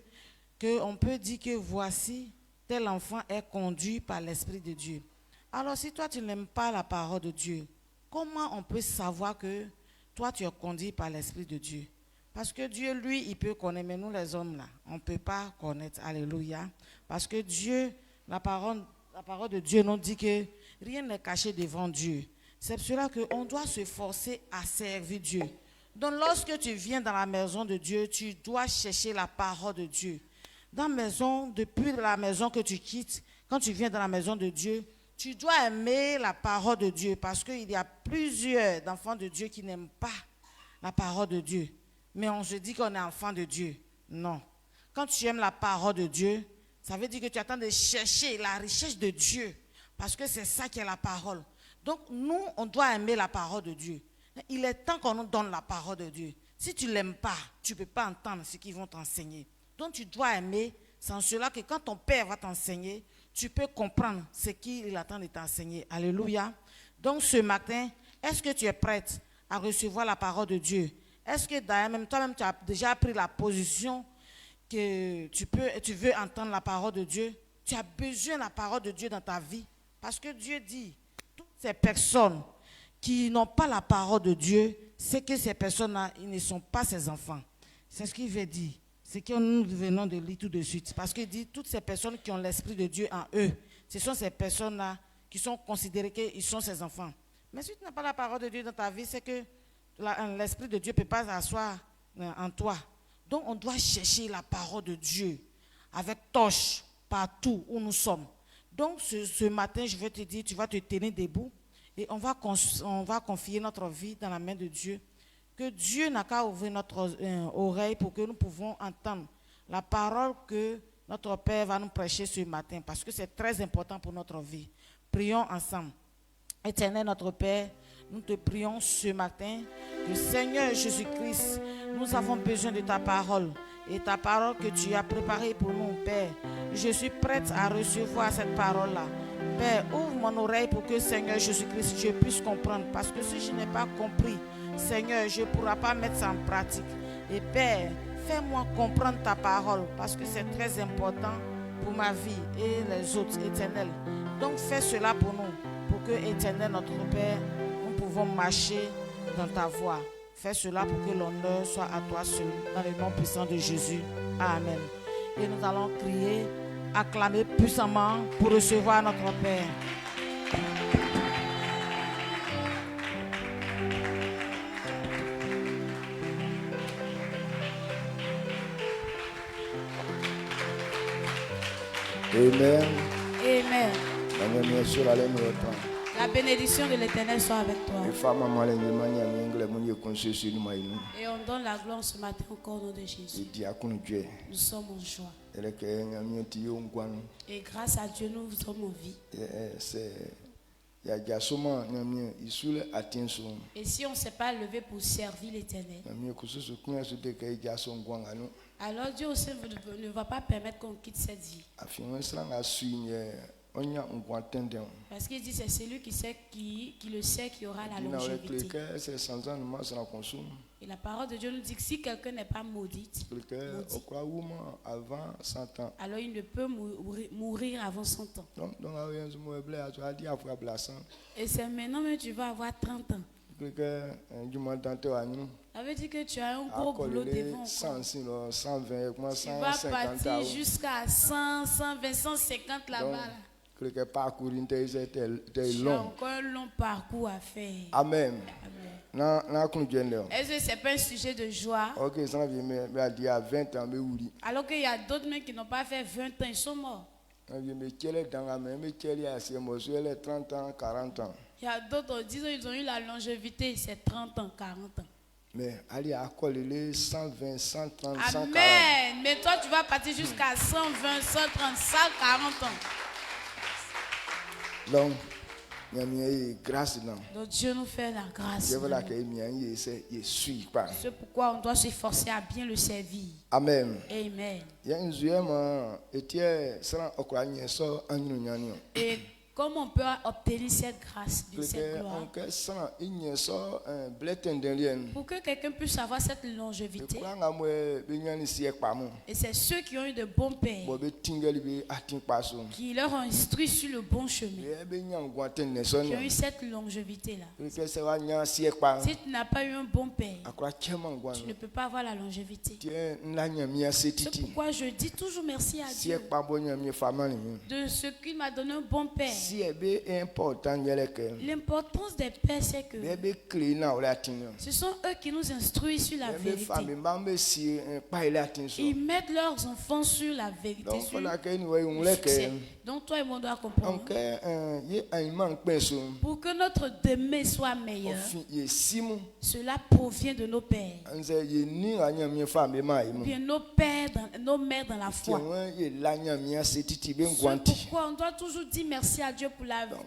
Speaker 3: qu'on peut dire que voici, tel enfant est conduit par l'Esprit de Dieu. Alors si toi tu n'aimes pas la parole de Dieu, comment on peut savoir que toi tu es conduit par l'Esprit de Dieu? Parce que Dieu, lui, il peut connaître, mais nous les hommes là, on ne peut pas connaître. Alléluia. Parce que Dieu, la parole de Dieu nous dit que rien n'est caché devant Dieu. C'est pour cela qu'on doit se forcer à servir Dieu. Donc lorsque tu viens dans la maison de Dieu, tu dois chercher la parole de Dieu. Depuis la maison que tu quittes, quand tu viens dans la maison de Dieu, tu dois aimer la parole de Dieu. Parce qu'il y a plusieurs enfants de Dieu qui n'aiment pas la parole de Dieu. Mais on se dit qu'on est enfant de Dieu. Non. Quand tu aimes la parole de Dieu, ça veut dire que tu attends de chercher la richesse de Dieu. Parce que c'est ça qui est la parole. Donc nous, on doit aimer la parole de Dieu. Il est temps qu'on nous donne la parole de Dieu. Si tu ne l'aimes pas, tu ne peux pas entendre ce qu'ils vont t'enseigner. Donc tu dois aimer. C'est en cela que quand ton père va t'enseigner, tu peux comprendre ce qu'il attend de t'enseigner. Alléluia. Donc ce matin, est-ce que tu es prête à recevoir la parole de Dieu? Est-ce que d'ailleurs, toi-même, tu as déjà pris la position que tu veux entendre la parole de Dieu? Tu as besoin de la parole de Dieu dans ta vie. Parce que Dieu dit, toutes ces personnes qui n'ont pas la parole de Dieu, c'est que ces personnes-là, ils ne sont pas ses enfants. C'est ce qu'il veut dire. C'est que nous venons de lire tout de suite. Parce qu'il dit, toutes ces personnes qui ont l'Esprit de Dieu en eux, ce sont ces personnes-là qui sont considérées qu'ils sont ses enfants. Mais si tu n'as pas la parole de Dieu dans ta vie, c'est que l'Esprit de Dieu ne peut pas s'asseoir en toi. Donc on doit chercher la parole de Dieu avec torche partout où nous sommes. Donc ce matin, je vais te dire, tu vas te tenir debout et on va confier notre vie dans la main de Dieu. Que Dieu n'a qu'à ouvrir notre oreille pour que nous pouvons entendre la parole que notre Père va nous prêcher ce matin. Parce que c'est très important pour notre vie. Prions ensemble. Éternel notre Père, nous te prions ce matin que Seigneur Jésus-Christ, nous avons besoin de ta parole et ta parole que tu as préparée pour nous, Père. Je suis prête à recevoir cette parole-là. Père, ouvre mon oreille pour que Seigneur Jésus-Christ, je puisse comprendre. Parce que si je n'ai pas compris, Seigneur, je ne pourrai pas mettre ça en pratique. Et Père, fais-moi comprendre ta parole parce que c'est très important pour ma vie et les autres, Éternel. Donc fais cela pour nous, pour que, Éternel, notre Père, nous pouvons marcher dans ta voie. Fais cela pour que l'honneur soit à toi seul, dans le nom puissant de Jésus. Amen. Et nous allons crier, acclamer puissamment pour recevoir notre Père.
Speaker 1: Amen.
Speaker 5: Amen.
Speaker 1: Amen.
Speaker 5: La bénédiction de l'Éternel soit avec toi. Et on donne la gloire ce matin encore au nom de Jésus. Nous sommes en joie. Et grâce à Dieu, nous sommes en vie. Et si on ne s'est pas levé pour servir l'Éternel, alors Dieu aussi ne va pas permettre qu'on quitte cette vie. Parce qu'il dit c'est celui qui le sait qui aura la longévité. Et la parole de Dieu nous dit que si quelqu'un n'est pas maudit, alors il ne peut mourir avant 100 ans. Et c'est maintenant que tu vas avoir 30 ans. Ça veut dire que tu as un gros boulot devant. Tu vas partir jusqu'à 100, 120, 150 là-bas. Tu as encore un long parcours à faire.
Speaker 1: Amen.
Speaker 5: Est-ce que ce n'est pas un sujet de joie? Alors qu'il y a d'autres même qui n'ont pas fait 20 ans, ils sont morts. Il y a d'autres, disons, ils ont eu la longévité, c'est 30 ans, 40 ans.
Speaker 8: Mais allez à coller 120, 130, 140.
Speaker 5: Amen. Mais toi, tu vas partir jusqu'à 120, 130, 140 ans.
Speaker 8: Donc, il y a une grâce là.
Speaker 5: Donc Dieu nous fait la grâce.
Speaker 8: C'est voilà que il suit pas.
Speaker 5: C'est pourquoi on doit s'efforcer à bien le servir.
Speaker 8: Amen.
Speaker 5: Amen.
Speaker 8: Il y a une zuema était sans occasion so anyunyanyo.
Speaker 5: Et comment on peut obtenir cette grâce, de cette
Speaker 8: Que
Speaker 5: gloire?
Speaker 8: on que sans igne so bletten delien.
Speaker 5: Pour que quelqu'un puisse avoir cette longévité.
Speaker 8: Kwa ngamwe benyani siek pamu.
Speaker 5: Et c'est ceux qui ont eu de bons pères
Speaker 8: Bo be tingeli be atin paso.
Speaker 5: qui leur ont instruit sur le bon chemin,
Speaker 8: Ye be nyam gwaten ne son.
Speaker 5: qui ont eu cette longévité-là.
Speaker 8: Que se wa nya siek pa.
Speaker 5: Si tu n'as pas eu un bon père,
Speaker 8: Akwa chema gwan.
Speaker 5: tu ne peux pas avoir la longévité.
Speaker 8: Tie nla nya mia
Speaker 5: C'est
Speaker 8: setiti.
Speaker 5: pourquoi je dis toujours merci à Dieu
Speaker 8: Siek pa bo nya mi famani.
Speaker 5: de ce qu'il m'a donné un bon père.
Speaker 8: Si ebe important yele ke.
Speaker 5: L'importance des pères, c'est que
Speaker 8: Be clé na o la tin.
Speaker 5: ce sont eux qui nous instruisent sur la
Speaker 8: Be
Speaker 5: vérité.
Speaker 8: fami mbambe si pa ile atin so.
Speaker 5: Ils mettent leurs enfants sur la vérité,
Speaker 8: Donc
Speaker 5: sur
Speaker 8: voilà que nous
Speaker 5: le
Speaker 8: voyons
Speaker 5: succès.
Speaker 8: que
Speaker 5: Donc toi et moi, on doit comprendre.
Speaker 8: donc y a un manque pinceau.
Speaker 5: Pour que notre demain soit meilleur,
Speaker 8: Y simon
Speaker 5: cela provient de nos pères.
Speaker 8: anze y ni anya mi fami ma
Speaker 5: Ou
Speaker 8: imu.
Speaker 5: bien nos pères, nos mères dans la foi.
Speaker 8: Tiens y la nya mi setiti ben
Speaker 5: C'est
Speaker 8: gwanti.
Speaker 5: pourquoi on doit toujours dire merci à Dieu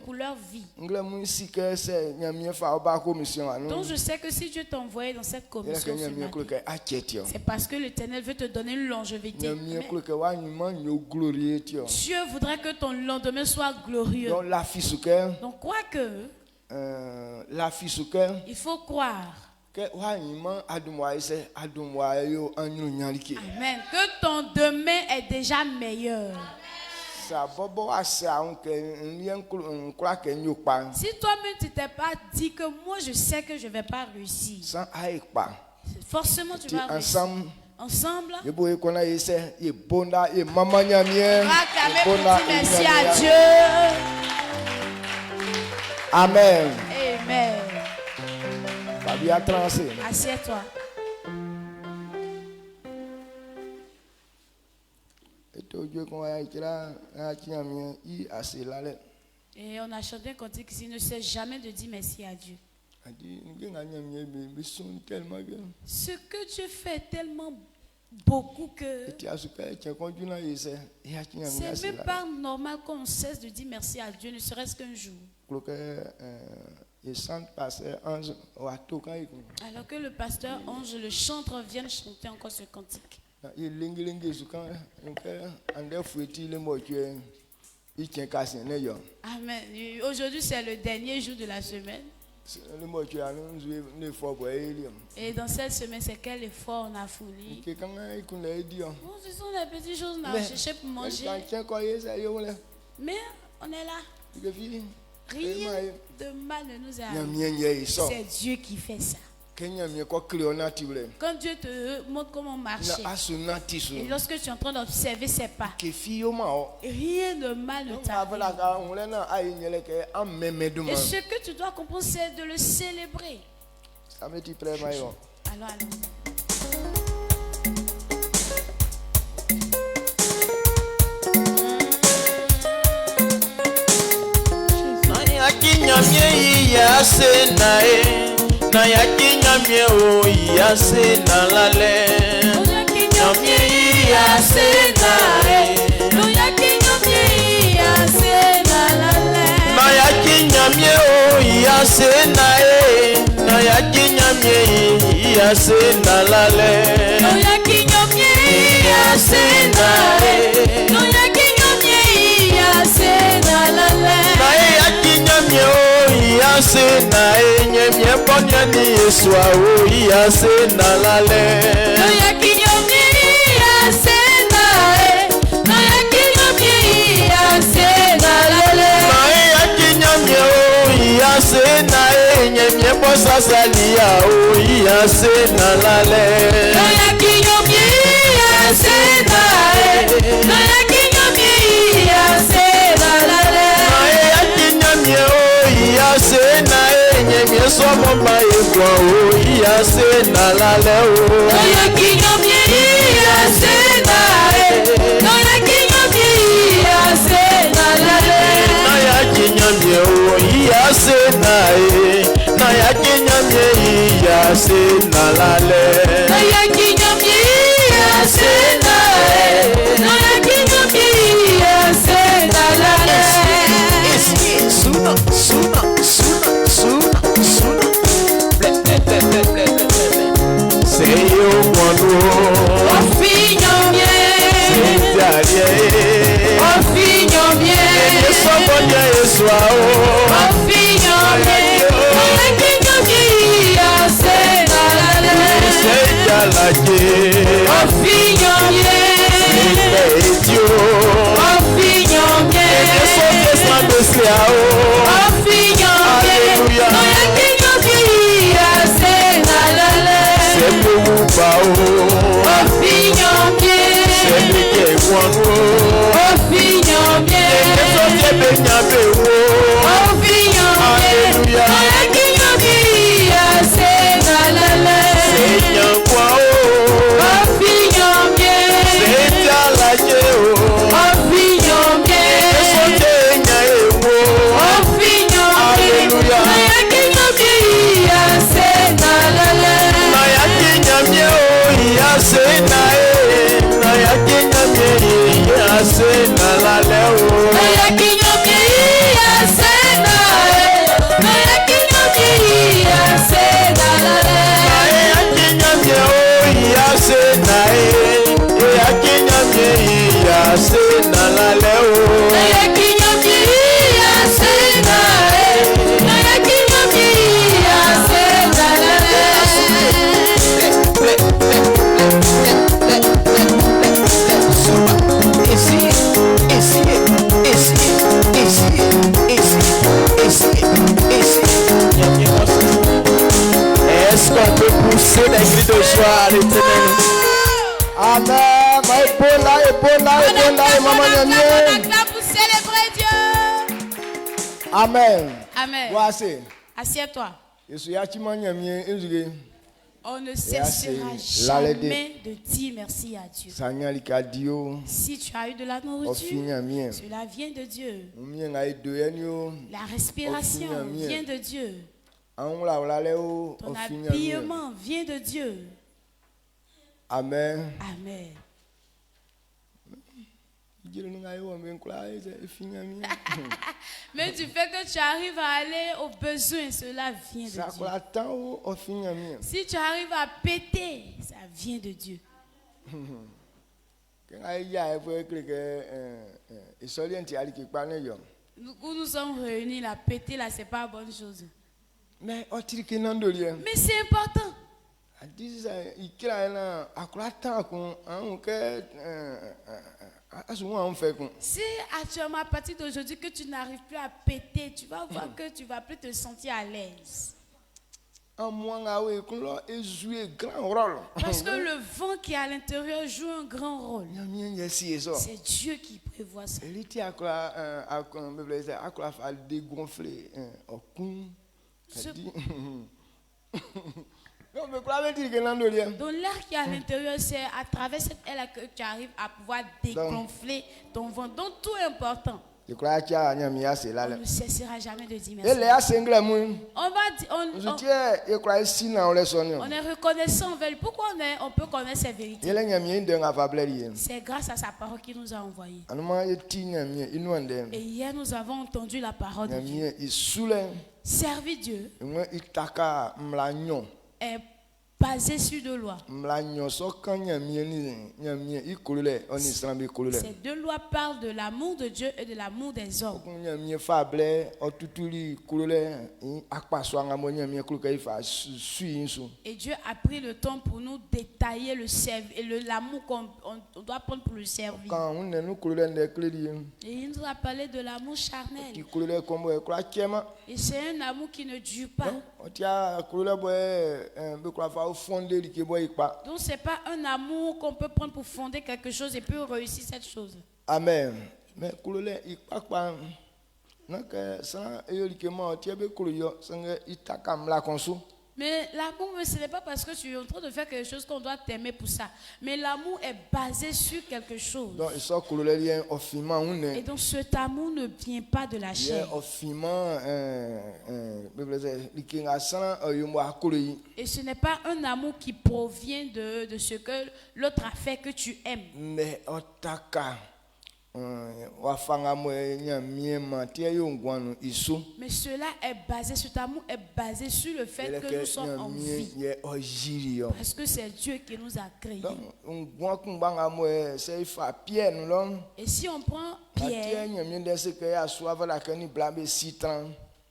Speaker 5: pour leur vie.
Speaker 8: Ngle mu si que c'est nya mi fa ba commission anu.
Speaker 5: Donc je sais que si Dieu t'a envoyé dans cette
Speaker 8: Y la que
Speaker 5: commission
Speaker 8: nya
Speaker 5: ce
Speaker 8: mi
Speaker 5: matin,
Speaker 8: ko que achetio.
Speaker 5: c'est parce que l'Éternel veut te donner une longévité.
Speaker 8: Nya mi
Speaker 5: Mais
Speaker 8: ko que wa nyuma nyo glorieux tio.
Speaker 5: Dieu voudrait que ton lendemain soit glorieux.
Speaker 8: Donc la fille souke
Speaker 5: Donc quoi que,
Speaker 8: la fille souke
Speaker 5: il faut croire.
Speaker 8: que wa nyuma adumwa ise adumwa yo anyu nyalike.
Speaker 5: Amen. Que ton demain est déjà meilleur.
Speaker 8: Ça bobo asa on que lien croit que nyo pa.
Speaker 5: Si toi-même tu t'es pas dit que moi je sais que je vais pas réussir,
Speaker 8: Sans aïe pas.
Speaker 5: forcément tu vas réussir.
Speaker 8: Ensemble,
Speaker 5: Ensemble,
Speaker 8: ye boye kona yese ye bonda ye mama nyamie.
Speaker 5: on va acclamer pour dire merci à Dieu.
Speaker 8: Amen.
Speaker 5: Amen.
Speaker 8: Fabia transe.
Speaker 5: Assieds-toi.
Speaker 8: Eto Dieu qu'on a ikira a nyamie i ase lale.
Speaker 5: Et on a chanté un cantique ici, ne cesse jamais de dire merci à Dieu.
Speaker 8: Adi ngenga nyamie me son tellement bien.
Speaker 5: Ce que Dieu fait est tellement beaucoup que
Speaker 8: Eti asuka tien konjuna yese ya nyamie
Speaker 5: c'est
Speaker 8: ase
Speaker 5: même
Speaker 8: lale.
Speaker 5: pas normal qu'on cesse de dire merci à Dieu, ne serait-ce qu'un jour.
Speaker 8: Kloke ye sant passer ange wa toka iku.
Speaker 5: Alors que le pasteur Ange, le chanteur, vienne chanter encore ce cantique.
Speaker 8: Ye lengi suka donc ande fueti le mochue i tien kasi ne yo.
Speaker 5: Amen. Aujourd'hui, c'est le dernier jour de la semaine.
Speaker 8: Le mochue anu nzwe ne fo bo elium.
Speaker 5: Et dans cette semaine, c'est quel effort on a fourni.
Speaker 8: Que quand iku na edio.
Speaker 5: Bon, ce sont les petites choses qu'on a
Speaker 8: Mais-
Speaker 5: cherché pour manger.
Speaker 8: Tiens quoi yese yo le.
Speaker 5: Mais on est là.
Speaker 8: Que fini.
Speaker 5: Rien de mal ne nous arrive.
Speaker 8: Nyamie so.
Speaker 5: C'est Dieu qui fait ça.
Speaker 8: Kenya mi ko cleonati ble.
Speaker 5: Quand Dieu te montre comment marcher,
Speaker 8: Na asunati so.
Speaker 5: et lorsque tu es en train d'observer ses pas,
Speaker 8: Ke fiyo ma o.
Speaker 5: rien de mal ne
Speaker 8: Donc
Speaker 5: t'arrive.
Speaker 8: avela ka on le na ayi nyele ke amemeduma.
Speaker 5: Et ce que tu dois comprendre, c'est de le célébrer.
Speaker 8: Ça me dit très mal.
Speaker 5: Alors, allons.
Speaker 9: Nayakinyamye iyase nae Nayakinyamye o iyase nalale Nyamye iyase nae Nayakinyamye o iyase nae Nayakinyamye iyase nalale Iyase nae Nae yakinyamye o iyase nae Nyemye ponya ni Yesu o iyase nalale Nae yakinyamye o iyase nae Nyemye posa salia o iyase nalale Nae yakinyamye o iyase nae Nyemye somo maekwa o iyase nalale o Nayakinyamye o iyase nae Nayakinyamye iyase ase nalale.
Speaker 7: Naya kinyami ase nae. Naya kinyami ase nalale.
Speaker 9: Suna, suna, suna, suna, suna. Say you want to.
Speaker 7: Ofinyomie.
Speaker 9: Say daddy.
Speaker 7: Ofinyomie.
Speaker 9: Somebody is wow.
Speaker 7: Ofinyomie. Naya kinyami ase nalale.
Speaker 9: Say jalaki.
Speaker 7: Ofinyomie.
Speaker 9: Say you.
Speaker 7: Ofinyomie.
Speaker 9: Alléluia. Est-ce qu'on peut pousser des cris de joie à l'Éternel?
Speaker 8: Amen.
Speaker 5: Pour célébrer Dieu.
Speaker 8: Amen.
Speaker 5: Amen.
Speaker 8: Voici.
Speaker 5: Assieds-toi.
Speaker 8: Je suis à Timanyamien.
Speaker 5: On ne cessera
Speaker 8: Merci.
Speaker 5: jamais de dire merci à Dieu.
Speaker 8: Sanyalikadiyo.
Speaker 5: Si tu as eu de la nourriture,
Speaker 8: Ofinyamien.
Speaker 5: cela vient de Dieu.
Speaker 8: Omiengaïdoyenyo.
Speaker 5: La respiration
Speaker 8: Ofinyamien.
Speaker 5: vient de Dieu.
Speaker 8: Anwulawalaleo.
Speaker 5: Ton
Speaker 8: Ofinyamien.
Speaker 5: habillement vient de Dieu.
Speaker 8: Amen.
Speaker 5: Amen. Mais du fait que tu arrives à aller aux besoins, cela vient de Dieu. Si tu arrives à péter, ça vient de Dieu. Où nous sommes réunis, là, péter là, c'est pas une bonne chose.
Speaker 8: Mais
Speaker 5: c'est important. Si actuellement à partir d'aujourd'hui que tu n'arrives plus à péter, tu vas voir que tu vas plus te sentir à l'aise. Parce que le vent qui est à l'intérieur joue un grand rôle. C'est Dieu qui prévoit ça. Donc l'air qui est à l'intérieur, c'est à travers cette aile que tu arrives à pouvoir dégonfler ton ventre. Donc tout est important. On ne cessera jamais de dire merci. On est reconnaissant envers lui. Pourquoi on peut connaître ses vérités? C'est grâce à sa parole qu'il nous a envoyés. Et hier nous avons entendu la parole de Dieu. Servir Dieu est basé sur deux lois. Ces deux lois parlent de l'amour de Dieu et de l'amour des hommes. Et Dieu a pris le temps pour nous détailler l'amour qu'on doit prendre pour le servir. Et il nous a parlé de l'amour charnel. Et c'est un amour qui ne dure pas. Donc c'est pas un amour qu'on peut prendre pour fonder quelque chose et puis réussir cette chose.
Speaker 8: Amen. Mais
Speaker 5: Mais l'amour, ce n'est pas parce que tu es en train de faire quelque chose qu'on doit t'aimer pour ça. Mais l'amour est basé sur quelque chose.
Speaker 8: Donc, il sort couleur lien au fiment ou
Speaker 5: Et donc cet amour ne vient pas de la chair.
Speaker 8: au fiment
Speaker 5: Et ce n'est pas un amour qui provient de ce que l'autre a fait que tu aimes.
Speaker 8: mais otaka
Speaker 5: Mais cela est basé, cet amour est basé sur le fait que nous sommes en vie. Parce que c'est Dieu qui nous a créés. Et si on prend Pierre,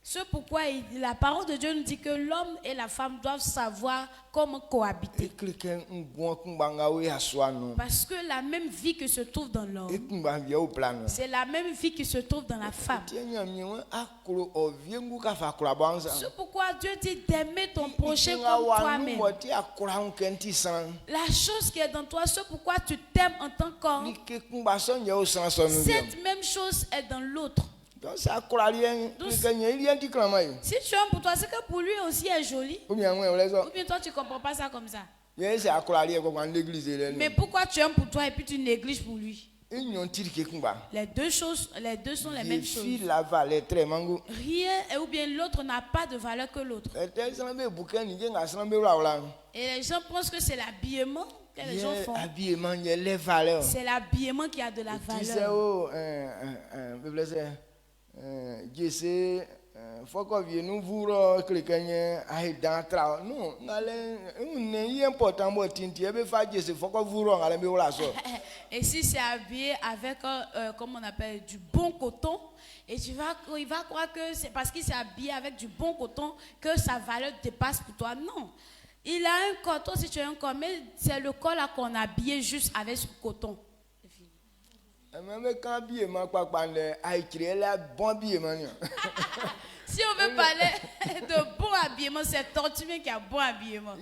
Speaker 5: c'est pourquoi la parole de Dieu nous dit que l'homme et la femme doivent savoir comment cohabiter. Parce que la même vie qui se trouve dans l'homme, c'est la même vie qui se trouve dans la femme. C'est pourquoi Dieu dit d'aimer ton prochain comme toi-même. La chose qui est dans toi, c'est pourquoi tu t'aimes en tant qu'homme. Cette même chose est dans l'autre.
Speaker 8: Donc,
Speaker 5: si tu aimes pour toi, c'est que pour lui aussi est joli. Ou bien toi tu ne comprends pas ça comme ça. Mais pourquoi tu aimes pour toi et puis tu négliges pour lui? Les deux sont les mêmes choses. Rien ou bien l'autre n'a pas de valeur que l'autre. Et les gens pensent que c'est l'habillement que les gens font. C'est l'habillement qui a de la valeur. Et si c'est habillé avec comment on appelle du bon coton, et il va croire que c'est parce qu'il s'est habillé avec du bon coton que sa valeur dépasse pour toi. Non, il a un coton si tu as un coton, mais c'est le col là qu'on a habillé juste avec ce coton. Si on veut parler de bon habillement, c'est Tortue qui a bon habillement.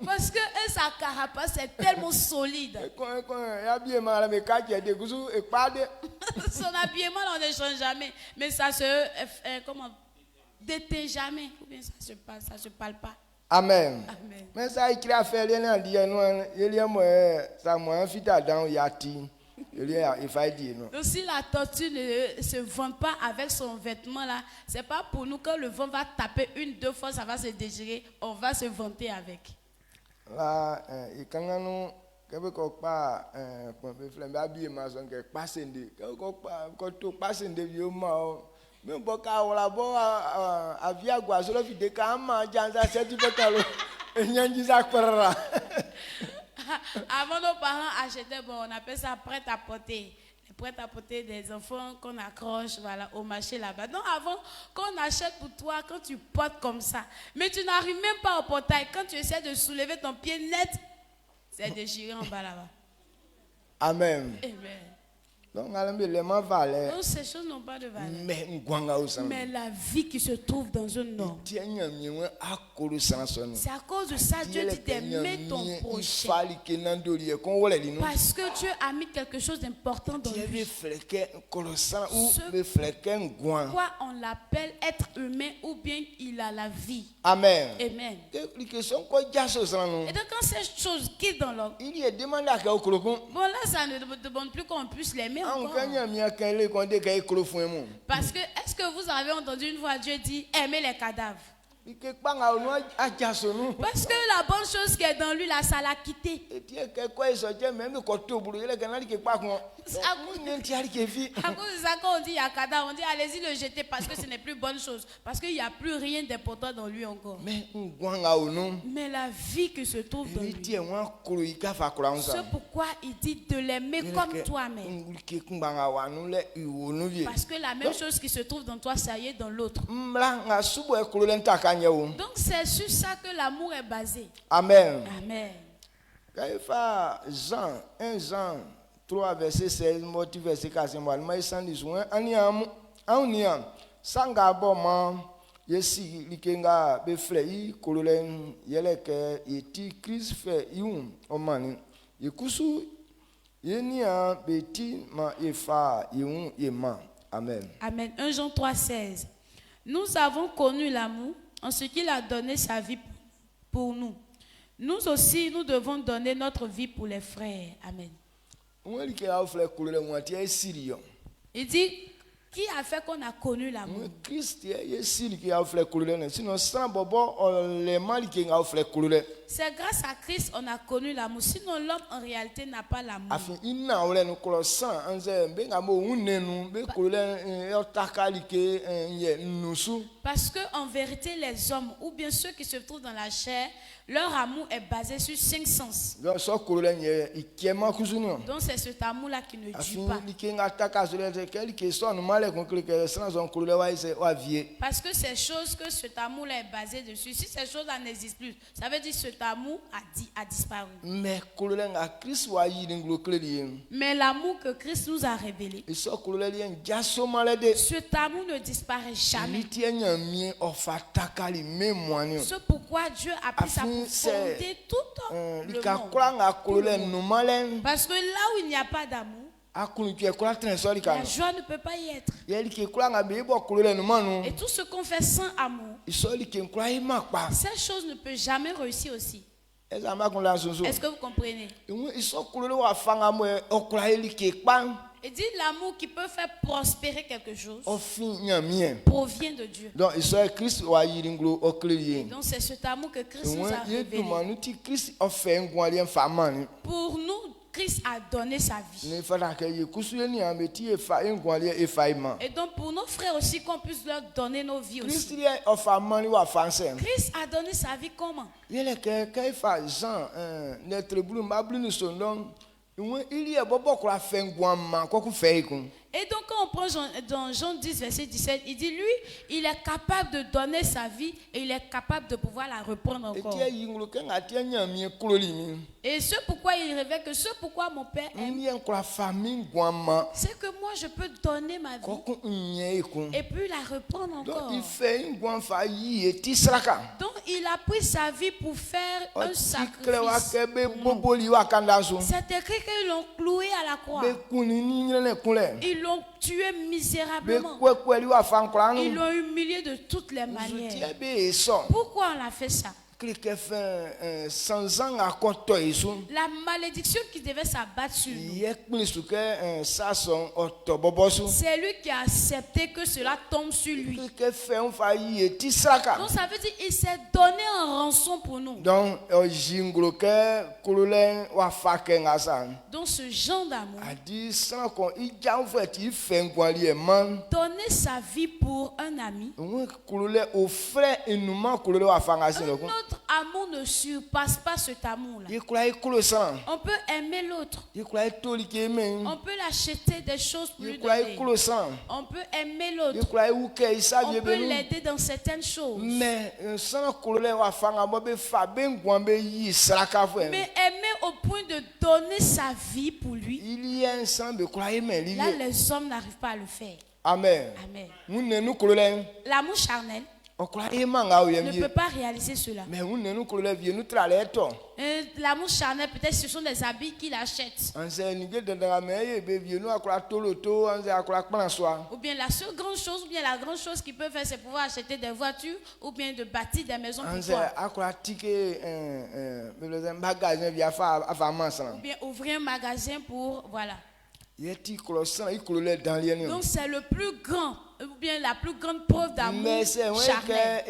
Speaker 5: Parce que sa carapace est tellement solide. Son habillement, on ne change jamais. Mais ça se déteint jamais. Ou bien ça se parle pas.
Speaker 8: Amen.
Speaker 5: Amen.
Speaker 8: Mais ça écrit à faire les gens dire ça moi fit dans yati.
Speaker 5: Donc si la tortue ne se vante pas avec son vêtement là, c'est pas pour nous que le vent va taper une, deux fois, ça va se déchirer, on va se vanter avec.
Speaker 8: Là, et quand nous quand pas habillement son que passer quand passer de vieux mort. Mais boka wala bo avia guazolo fi de kama janza setu betalo nyanji zakpara.
Speaker 5: Avant nos parents achetaient, on appelle ça prêt-à-porter. Les prêt-à-porter des enfants qu'on accroche voilà, au marché là-bas. Donc avant, qu'on achète pour toi, quand tu portes comme ça, mais tu n'arrives même pas au portail. Quand tu essaies de soulever ton pied net, c'est déchiré en bas là-bas.
Speaker 8: Amen.
Speaker 5: Amen.
Speaker 8: Donc,
Speaker 5: ces choses n'ont pas de valeur. Mais la vie qui se trouve dans un homme. C'est à cause de ça Dieu dit d'aimer ton prochain. Parce que Dieu a mis quelque chose d'important dans lui. Pourquoi on l'appelle être humain ou bien il a la vie.
Speaker 8: Amen.
Speaker 5: Amen. Et donc quand ces choses quittent dans l'homme, bon là ça ne demande plus qu'on puisse l'aimer. Parce que, est-ce que vous avez entendu une fois Dieu dit aimer les cadavres? Parce que la bonne chose qui est dans lui, là, ça l'a quitté. À cause de ça, quand on dit il y a cadavre, on dit allez-y le jeter parce que ce n'est plus bonne chose. Parce qu'il n'y a plus rien d'important dans lui encore. Mais la vie qui se trouve dans lui, c'est pourquoi il dit de l'aimer comme toi-même. Parce que la même chose qui se trouve dans toi, ça y est dans l'autre. Donc c'est sur ça que l'amour est basé.
Speaker 8: Amen.
Speaker 5: Amen.
Speaker 8: Jean 1 Jean 3 verset 16 moti verset 14 mais sans disons aniam sanga boma yesi likenga be flei kololen yeleke eti Christ fait iun omani yekusu yenia beti ma efa iun yema. Amen.
Speaker 5: Amen. 1 Jean 3 16. Nous avons connu l'amour en ce qu'il a donné sa vie pour nous. Nous aussi, nous devons donner notre vie pour les frères. Amen. Il dit, qui a fait qu'on a connu l'amour? C'est grâce à Christ qu'on a connu l'amour. Sinon, l'homme en réalité n'a pas l'amour. Parce qu'en vérité, les hommes, ou bien ceux qui se trouvent dans la chair, leur amour est basé sur 5 sens. Donc c'est cet amour-là qui ne tue pas. Parce que ces choses que cet amour-là est basé dessus, si ces choses-là n'existent plus, ça veut dire que cet amour a disparu. Mais l'amour que Christ nous a révélé, cet amour ne disparaît jamais. C'est pourquoi Dieu a pris sa profondeur tout le monde. Parce que là où il n'y a pas d'amour, la joie ne peut pas y être. Et tout ce qu'on fait sans amour, cette chose ne peut jamais réussir aussi. Est-ce que vous comprenez? Il dit l'amour qui peut faire prospérer quelque chose provient de Dieu. Donc c'est cet amour que Christ nous a révélé. Pour nous, Christ a donné sa vie. Et donc pour nos frères aussi, qu'on puisse leur donner nos vies aussi. Christ a donné sa vie comment? Et donc quand on prend dans Jean 10 verset 17, il dit lui, il est capable de donner sa vie et il est capable de pouvoir la reprendre encore. Et ce pourquoi il révèle que ce pourquoi mon Père aime, c'est que moi je peux donner ma vie et puis la reprendre encore. Donc il a pris sa vie pour faire un sacrifice. C'est écrit qu'ils l'ont cloué à la croix. Ils l'ont tué misérablement. Ils l'ont humilié de toutes les manières. Pourquoi on a fait ça? La malédiction qui devait s'abattre sur nous, c'est lui qui a accepté que cela tombe sur lui. Donc ça veut dire qu'il s'est donné en rançon pour nous. Donc ce genre d'amour, donner sa vie pour un ami, notre amour ne surpasse pas cet amour-là. On peut aimer l'autre. On peut l'acheter des choses pour lui donner. On peut aimer l'autre. On peut l'aider dans certaines choses. Mais aimer au point de donner sa vie pour lui, là les hommes n'arrivent pas à le faire.
Speaker 8: Amen.
Speaker 5: Amen. L'amour charnel ne peut pas réaliser cela. L'amour charnel, peut-être ce sont des habits qu'il achète. Ou bien la seule grande chose, ou bien la grande chose qu'il peut faire, c'est pouvoir acheter des voitures ou bien de bâtir des maisons pour toi. Ou bien ouvrir un magasin pour, voilà. Donc c'est le plus grand, ou bien la plus grande preuve d'amour charnel.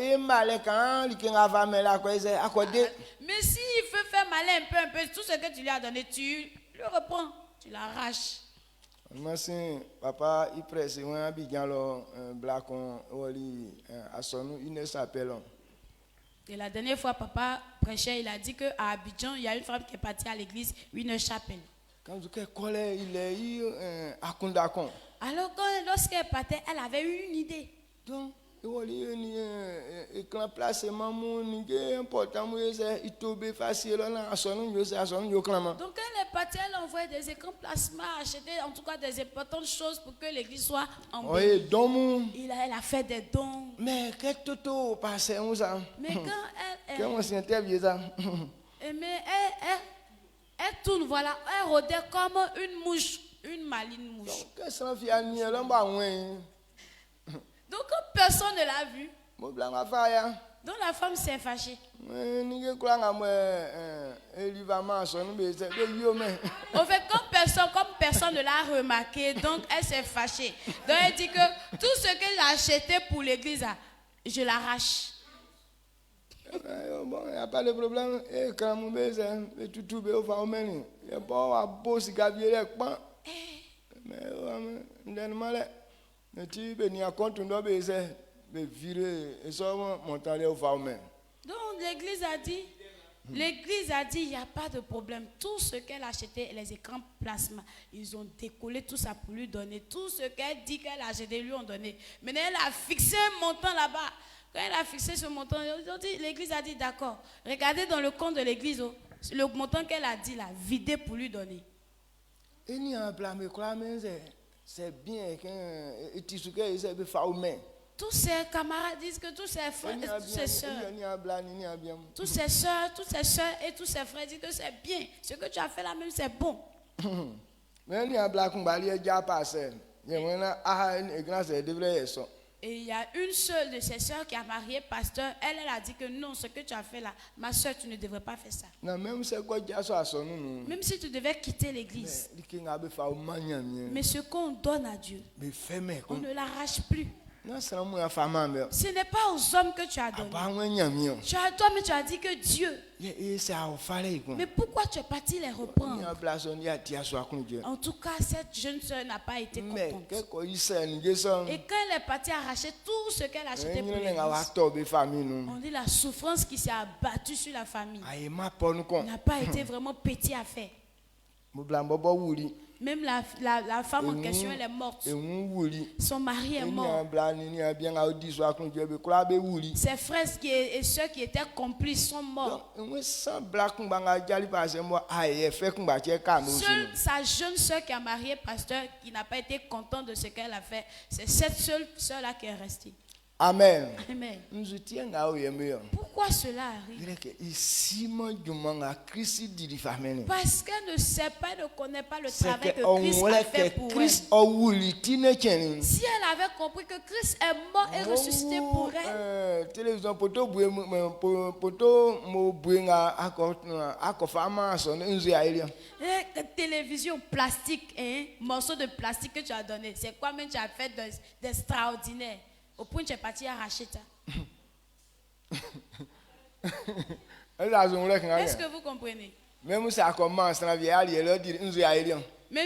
Speaker 5: Mais s'il veut faire malin un peu, tout ce que tu lui as donné, tu le reprends, tu l'arraches.
Speaker 8: Papa, il presse un black
Speaker 5: Et la dernière fois, papa prêchait, il a dit qu'à Abidjan, il y a une femme qui est partie à l'église, une chapelle. Alors lorsqu'elle partait, elle avait eu une idée. Donc elle est partie, elle a envoyé des écrans plasma, acheté en tout cas des importantes choses pour que l'église soit en bonne. Elle a fait des dons. Mais quand elle tourne, voilà, elle rôdait comme une mouche, une maligne mouche. Donc personne ne l'a vu. Donc la femme s'est fâchée.
Speaker 8: Ni kura nga mo élévement son be se be yo me.
Speaker 5: Au fait, comme personne ne l'a remarqué, donc elle s'est fâchée. Donc elle dit que tout ce que j'ai acheté pour l'église, là, je l'arrache.
Speaker 8: Bon, il n'y a pas de problème. Et quand mon baiser, tout be au famille. Il y a pas à bosser gabier pas. Mais normalement, mais tu be ni à compte on doit baiser, be virer et ça monter au famille.
Speaker 5: Donc l'église a dit, il n'y a pas de problème. Tout ce qu'elle achetait, les écrans plasma, ils ont décollé tout ça pour lui donner. Tout ce qu'elle dit qu'elle a acheté, lui ont donné. Maintenant, elle a fixé un montant là-bas. Quand elle a fixé ce montant, l'église a dit d'accord. Regardez dans le compte de l'église, le montant qu'elle a dit là, vidé pour lui donner.
Speaker 8: Et ni en blâme, c'est bien que tu sais que c'est be famille.
Speaker 5: Tous ses camarades disent que tous ses frères et toutes ses soeurs, toutes ses soeurs et tous ses frères disent que c'est bien. Ce que tu as fait là même, c'est bon.
Speaker 8: Mais ni en blâme, il y a déjà passé. Il y a une grande devrait ça.
Speaker 5: Et il y a une seule de ses soeurs qui a marié pasteur. Elle a dit que non, ce que tu as fait là, ma soeur, tu ne devrais pas faire ça.
Speaker 8: Non, même
Speaker 5: si tu devais quitter l'église. Mais ce qu'on donne à Dieu, on ne l'arrache plus. Ce n'est pas aux hommes que tu as donné. Toi-même, tu as dit que Dieu. Mais pourquoi tu es parti les reprendre? En tout cas, cette jeune soeur n'a pas été contente. Et quand elle est partie arracher tout ce qu'elle a acheté pour l'église, on dit la souffrance qui s'est abattue sur la famille n'a pas été vraiment petit à faire. Même la femme en question, elle est morte. Son mari est mort. Ses frères et soeurs qui étaient complices sont morts. Seule sa jeune soeur qui a marié pasteur, qui n'a pas été contente de ce qu'elle a fait, c'est cette seule soeur-là qui est restée.
Speaker 8: Amen.
Speaker 5: Amen. Pourquoi cela arrive? Parce qu'elle ne sait pas, elle ne connaît pas le travail que Christ a fait pour elle. Si elle avait compris que Christ est mort et ressuscité pour elle, télévision plastique, morceau de plastique que tu as donné, c'est quoi même tu as fait d'extraordinaire? Au point que tu es parti arracher ça. Est-ce que vous comprenez? Même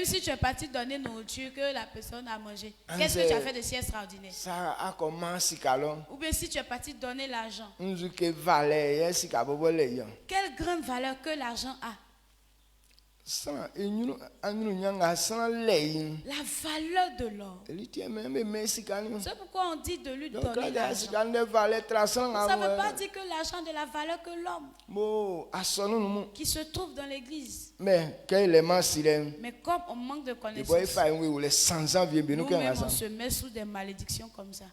Speaker 5: si tu es parti donner nourriture que la personne a mangé, qu'est-ce que tu as fait de si extraordinaire? Ou bien si tu es parti donner l'argent, quelle grande valeur que l'argent a? La valeur de l'or. C'est pourquoi on dit de lui donner l'argent. Ça ne veut pas dire que l'argent de la valeur que l'homme qui se trouve dans l'église. Mais comme on manque de connaissances, nous-mêmes on se met sous des malédictions comme ça.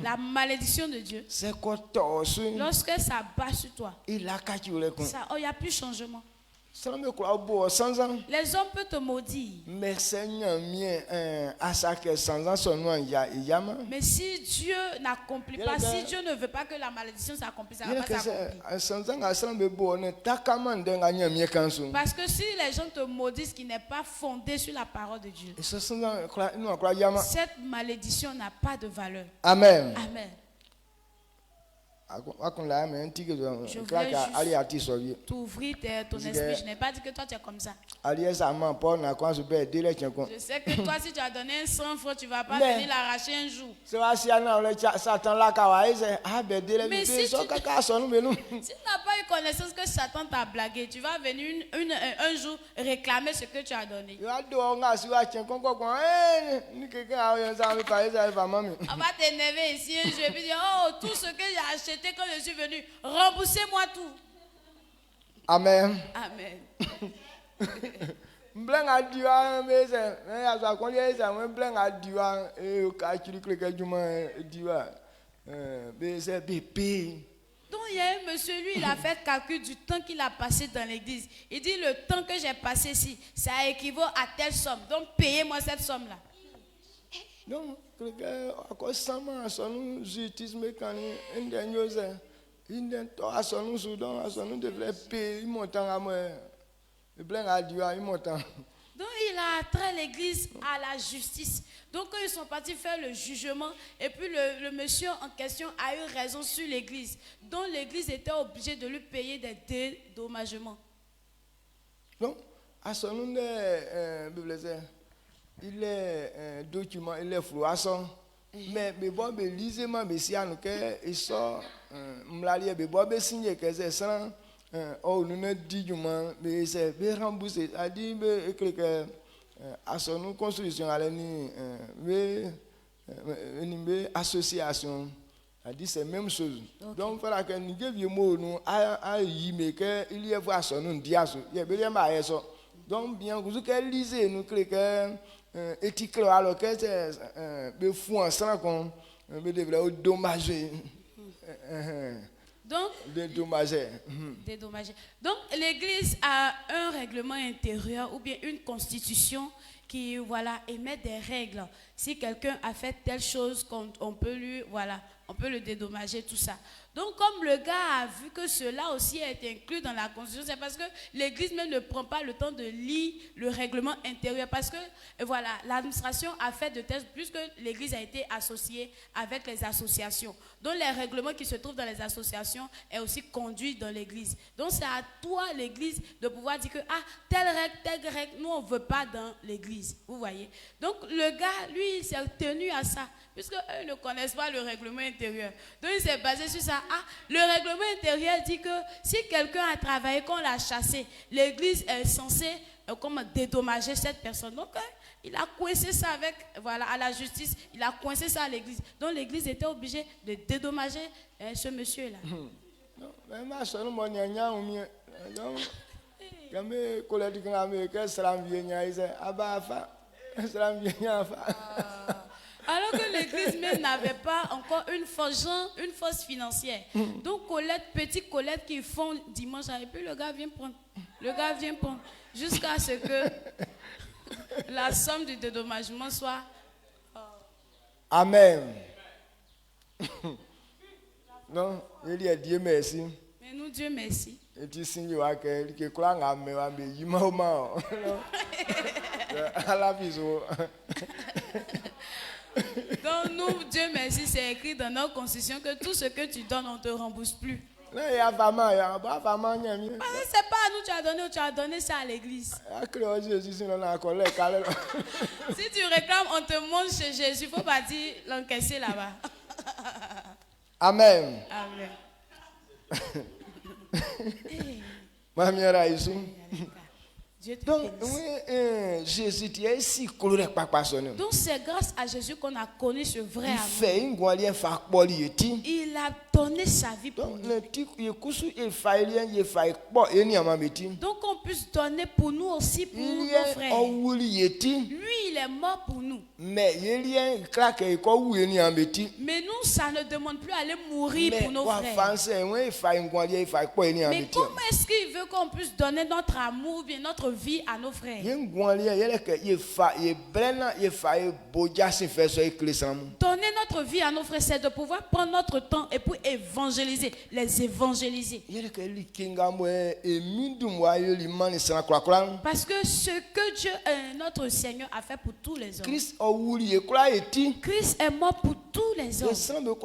Speaker 5: La malédiction de Dieu, lorsque ça bat sur toi, il n'y a plus de changement. Les hommes peuvent te maudire. Mais si Dieu n'accomplit pas, si Dieu ne veut pas que la malédiction s'accomplisse, ça ne va pas s'accomplir. Parce que si les gens te maudissent qui n'est pas fondé sur la parole de Dieu, cette malédiction n'a pas de valeur. Amen. Amen. Je voulais juste t'ouvrir ton esprit. Je n'ai pas dit que toi tu es comme ça. Je sais que toi si tu as donné un 100 francs, tu ne vas pas venir l'arracher un jour. Mais si tu n'as pas eu connaissance que Satan t'a blagué, tu vas venir un jour réclamer ce que tu as donné. On va t'énerver ici un jour et puis dire oh tout ce que j'ai acheté quand je suis venu, remboursez-moi tout. Amen. Amen. Donc il y a un monsieur, lui, il a fait calcul du temps qu'il a passé dans l'église. Il dit le temps que j'ai passé ici, ça équivaut à telle somme. Donc payez-moi cette somme-là.
Speaker 8: Donc, quelqu'un a quoi ça m'a son justice mécanique, un dernier il n'est pas à son soudan, à son devrait payer montant à moi. Le plein à Dieu, il montant.
Speaker 5: Donc il a attrait l'église à la justice. Donc quand ils sont partis faire le jugement, et puis le monsieur en question a eu raison sur l'église. Donc l'église était obligée de lui payer des dédommagements.
Speaker 8: Donc, à son nom il est document, il est flou. Mais bon, lisez moi, mais si on a il sort, m'lalier, mais bon, signé que c'est ça. Oh, nous ne disons mais c'est remboursé. A dit que à son construction, à une association. A dit c'est même chose. Donc voilà que nous devons nous à y mettre il y a voir son nom diaso. Il y a bien mal ça. Donc bien vous que lisez nous que éthique alors que c'est fou ensemble qu'on devrait dommager.
Speaker 5: Donc,
Speaker 8: dédommager.
Speaker 5: Donc, l'Église a un règlement intérieur ou bien une constitution qui émet des règles. Si quelqu'un a fait telle chose, on peut le dédommager, tout ça. Donc, comme le gars a vu que cela aussi est inclus dans la Constitution, c'est parce que l'Église même ne prend pas le temps de lire le règlement intérieur. Parce que, l'administration a fait de telle, puisque l'Église a été associée avec les associations. Donc, les règlements qui se trouvent dans les associations est aussi conduit dans l'Église. Donc, c'est à toi, l'Église, de pouvoir dire que, telle règle, nous, on ne veut pas dans l'Église. Vous voyez? Donc, le gars, lui, il s'est tenu à ça, puisque eux ne connaissent pas le règlement intérieur. Donc, il s'est basé sur ça. Le règlement intérieur dit que si quelqu'un a travaillé, qu'on l'a chassé, l'Église est censée dédommager cette personne. Donc, il a coincé ça avec, à la justice, il a coincé ça à l'Église. Donc, l'Église était obligée de dédommager ce monsieur-là.
Speaker 8: Non, mais ma soeur, moi, il y a un donc, quand mes collègues américains, ça vient,
Speaker 5: alors que l'église même n'avait pas encore une force financière. Donc petite Colette qui font dimanche, et puis le gars vient prendre. Jusqu'à ce que la somme du dédommagement soit...
Speaker 8: Amen. Non, il y a Dieu merci.
Speaker 5: Mais nous, Dieu merci.
Speaker 8: Et tu signes que quoi à la vision.
Speaker 5: Donc nous, Dieu merci, c'est écrit dans notre constitution que tout ce que tu donnes, on ne te rembourse plus.
Speaker 8: Non, il y a vraiment,
Speaker 5: c'est pas à nous tu as donné ça à l'église. Si tu réclames, on te montre chez Jésus, il ne faut pas dire l'encaisser là-bas.
Speaker 8: Amen.
Speaker 5: Amen. Donc,
Speaker 8: Jésus est si coloré par personne.
Speaker 5: Donc c'est grâce à Jésus qu'on a connu ce vrai amour. Il a donné sa vie pour nous. Donc on puisse donner pour nous aussi, pour nos frères. Lui, il est mort pour nous. Mais nous, ça ne demande plus d'aller mourir pour nos frères. Mais comment est-ce qu'il veut qu'on puisse donner notre amour, bien notre vie à nos frères? Donner notre vie à nos frères, c'est de pouvoir prendre notre temps et pour évangéliser, les évangéliser. Parce que ce que Dieu, notre Seigneur, a fait pour tous les hommes. Christ est mort pour tous les hommes. Donc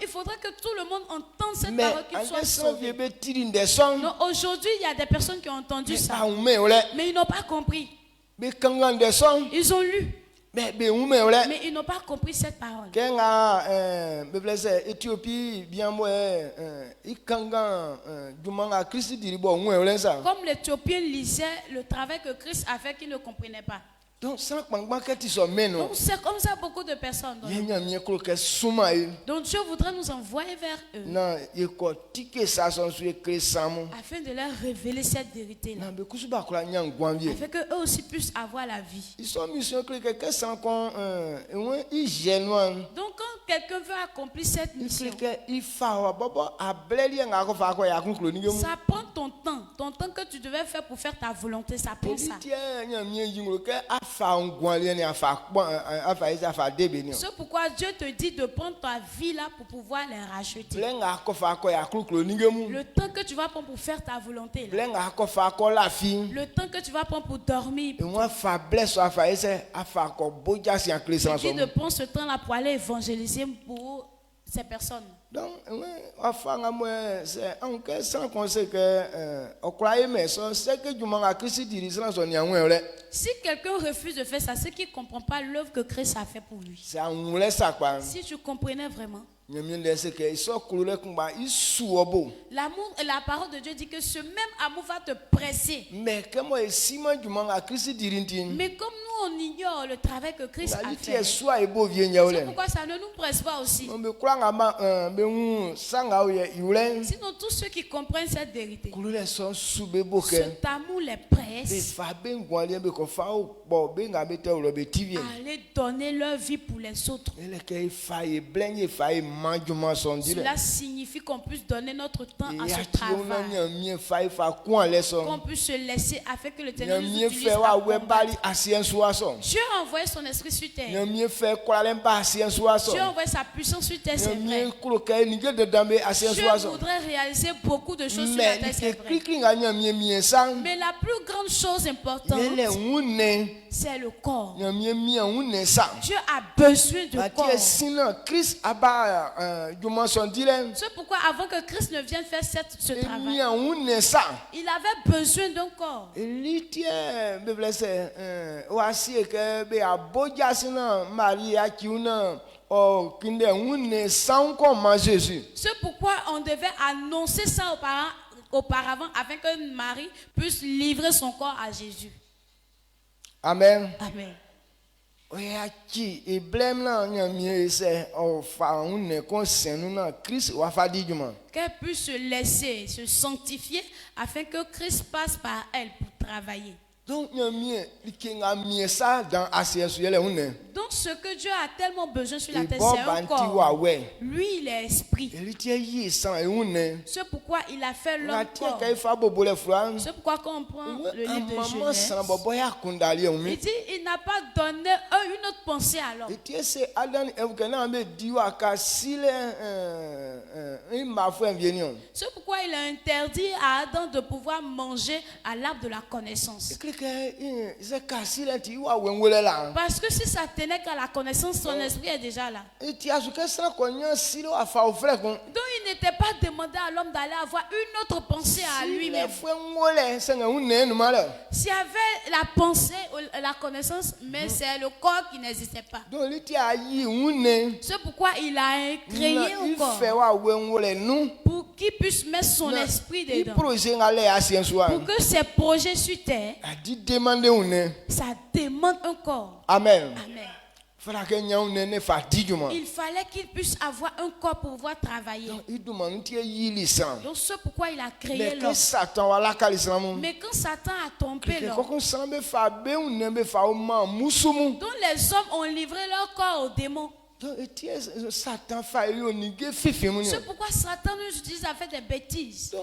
Speaker 5: il faudrait que tout le monde entende cette parole, qu'il soit sauvé. Donc aujourd'hui, il y a des personnes qui ont entendu ça, mais ils n'ont pas compris. Ils ont lu, mais ils n'ont pas compris cette parole. Comme l'Éthiopien lisait le travail que Christ a fait, qu'il ne comprenait pas. Donc c'est comme ça beaucoup de personnes. Donc Dieu voudrait nous envoyer vers eux, afin de leur révéler cette vérité-là, afin qu'eux aussi puissent avoir la vie. Donc quand quelqu'un veut accomplir cette mission,
Speaker 8: il faut bobo ableli nga ko fa ko ya kun klo ni gemu
Speaker 5: ça prend ton temps que tu devais faire pour faire ta volonté, ça prend ça. C'est pourquoi Dieu te dit de prendre ta vie là pour pouvoir les racheter. Le temps que tu vas prendre pour faire ta volonté là. Le temps que tu vas prendre pour dormir. Il dit de prendre ce temps là pour aller évangéliser pour ces personnes.
Speaker 8: Donc,
Speaker 5: si quelqu'un refuse de faire ça, c'est qu'il ne comprend pas l'œuvre que Christ a fait pour lui. Si tu comprenais vraiment. L'amour, la parole de Dieu dit que ce même amour va te presser. Mais comme nous on ignore le travail que Christ a fait, c'est pourquoi ça ne nous presse pas aussi. Sinon tous ceux qui comprennent cette vérité, cet amour les presse à aller donner leur vie pour les autres. Cela signifie qu'on puisse donner notre temps à ce travail, qu'on puisse se laisser afin que le Seigneur nous utilise à combattre. Dieu a envoyé son esprit sur terre. Dieu a envoyé sa puissance sur terre, c'est vrai. Dieu voudrait réaliser beaucoup de choses sur la terre, c'est vrai. Mais la plus grande chose importante, c'est le corps. Dieu a besoin de corps. C'est pourquoi avant que Christ ne vienne faire ce travail, il avait besoin d'un corps. C'est pourquoi on devait annoncer ça auparavant afin que Marie puisse livrer son corps à Jésus.
Speaker 8: Amen.
Speaker 5: Amen. Qu'elle puisse se laisser, se sanctifier afin que Christ passe par elle pour travailler. Donc ce que Dieu a tellement besoin sur la terre, c'est un corps. Lui, il est esprit. C'est pourquoi il a fait l'homme corps. C'est pourquoi quand on prend le livre de Genèse, il dit il n'a pas donné une autre pensée à l'homme. C'est pourquoi il a interdit à Adam de pouvoir manger à l'arbre de la connaissance. Parce que si ça tenait qu'à la connaissance, son esprit est déjà là. Donc il n'était pas demandé à l'homme d'aller avoir une autre pensée à lui-même. S'il y avait la pensée, la connaissance, mais c'est le corps qui n'existait pas. C'est pourquoi il a créé un corps pour qu'il puisse mettre son esprit dedans. Pour que ses projets sur terre, ça demande un corps.
Speaker 8: Amen.
Speaker 5: Amen.
Speaker 8: Il
Speaker 5: fallait qu'il puisse avoir un corps pour pouvoir travailler. Donc c'est pourquoi il a créé l'homme. Mais quand Satan a trompé l'homme, donc les hommes ont livré leur corps aux démons. C'est pourquoi Satan nous utilise à faire des bêtises.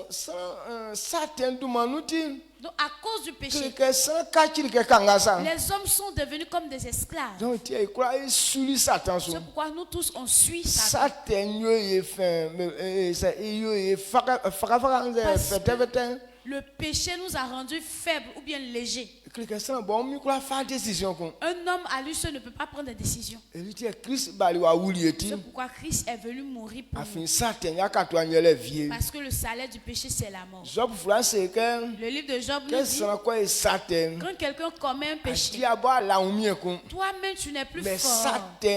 Speaker 5: Donc à cause du péché, les hommes sont devenus comme des esclaves. C'est pourquoi nous tous on suit Satan. Le péché nous a rendus faibles ou bien légers. Un homme à lui seul ne peut pas prendre des décisions. C'est pourquoi Christ est venu mourir pour nous. Parce que le salaire du péché c'est la mort. Le livre de Job nous dit, quand quelqu'un commet un péché, toi-même tu n'es plus fort. Tu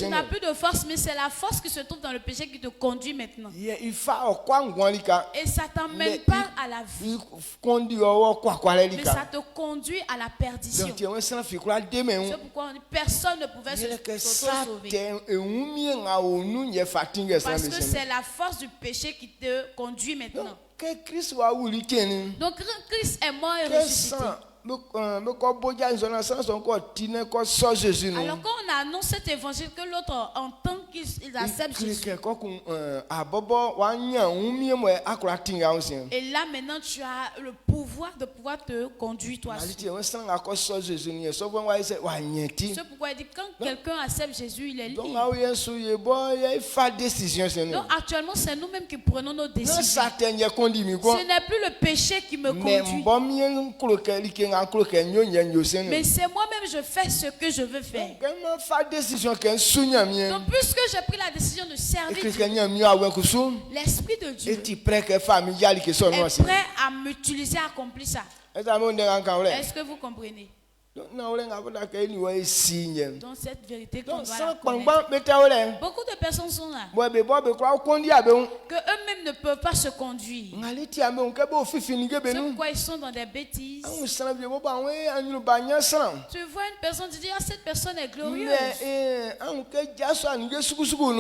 Speaker 5: n'as plus de force, mais c'est la force qui se trouve dans le péché qui te conduit maintenant. Et Satan mène pas à la vie, mais ça te conduit à la perdition. C'est pourquoi personne ne pouvait se sauver. Parce que c'est la force du péché qui te conduit maintenant. Donc Christ est mort et ressuscité. Alors quand on on annonce cet évangile, que l'autre entend qu'il accepte Jésus. Et là maintenant tu as le pouvoir de pouvoir te conduire toi seul. C'est pourquoi il dit quand quelqu'un accepte Jésus, il est libre. Donc actuellement c'est nous-mêmes qui prenons nos décisions. Ce n'est plus le péché qui me conduit. Mais c'est moi-même, je fais ce que je veux faire. Donc puisque j'ai pris la décision de servir Dieu, l'Esprit de Dieu est prêt à m'utiliser à accomplir ça. Est-ce que vous comprenez? Dans cette vérité qu'on doit la connaître. Beaucoup de personnes sont là que eux-mêmes ne peuvent pas se conduire. C'est pourquoi ils sont dans des bêtises. Tu vois une personne, tu dis ah, cette personne est glorieuse.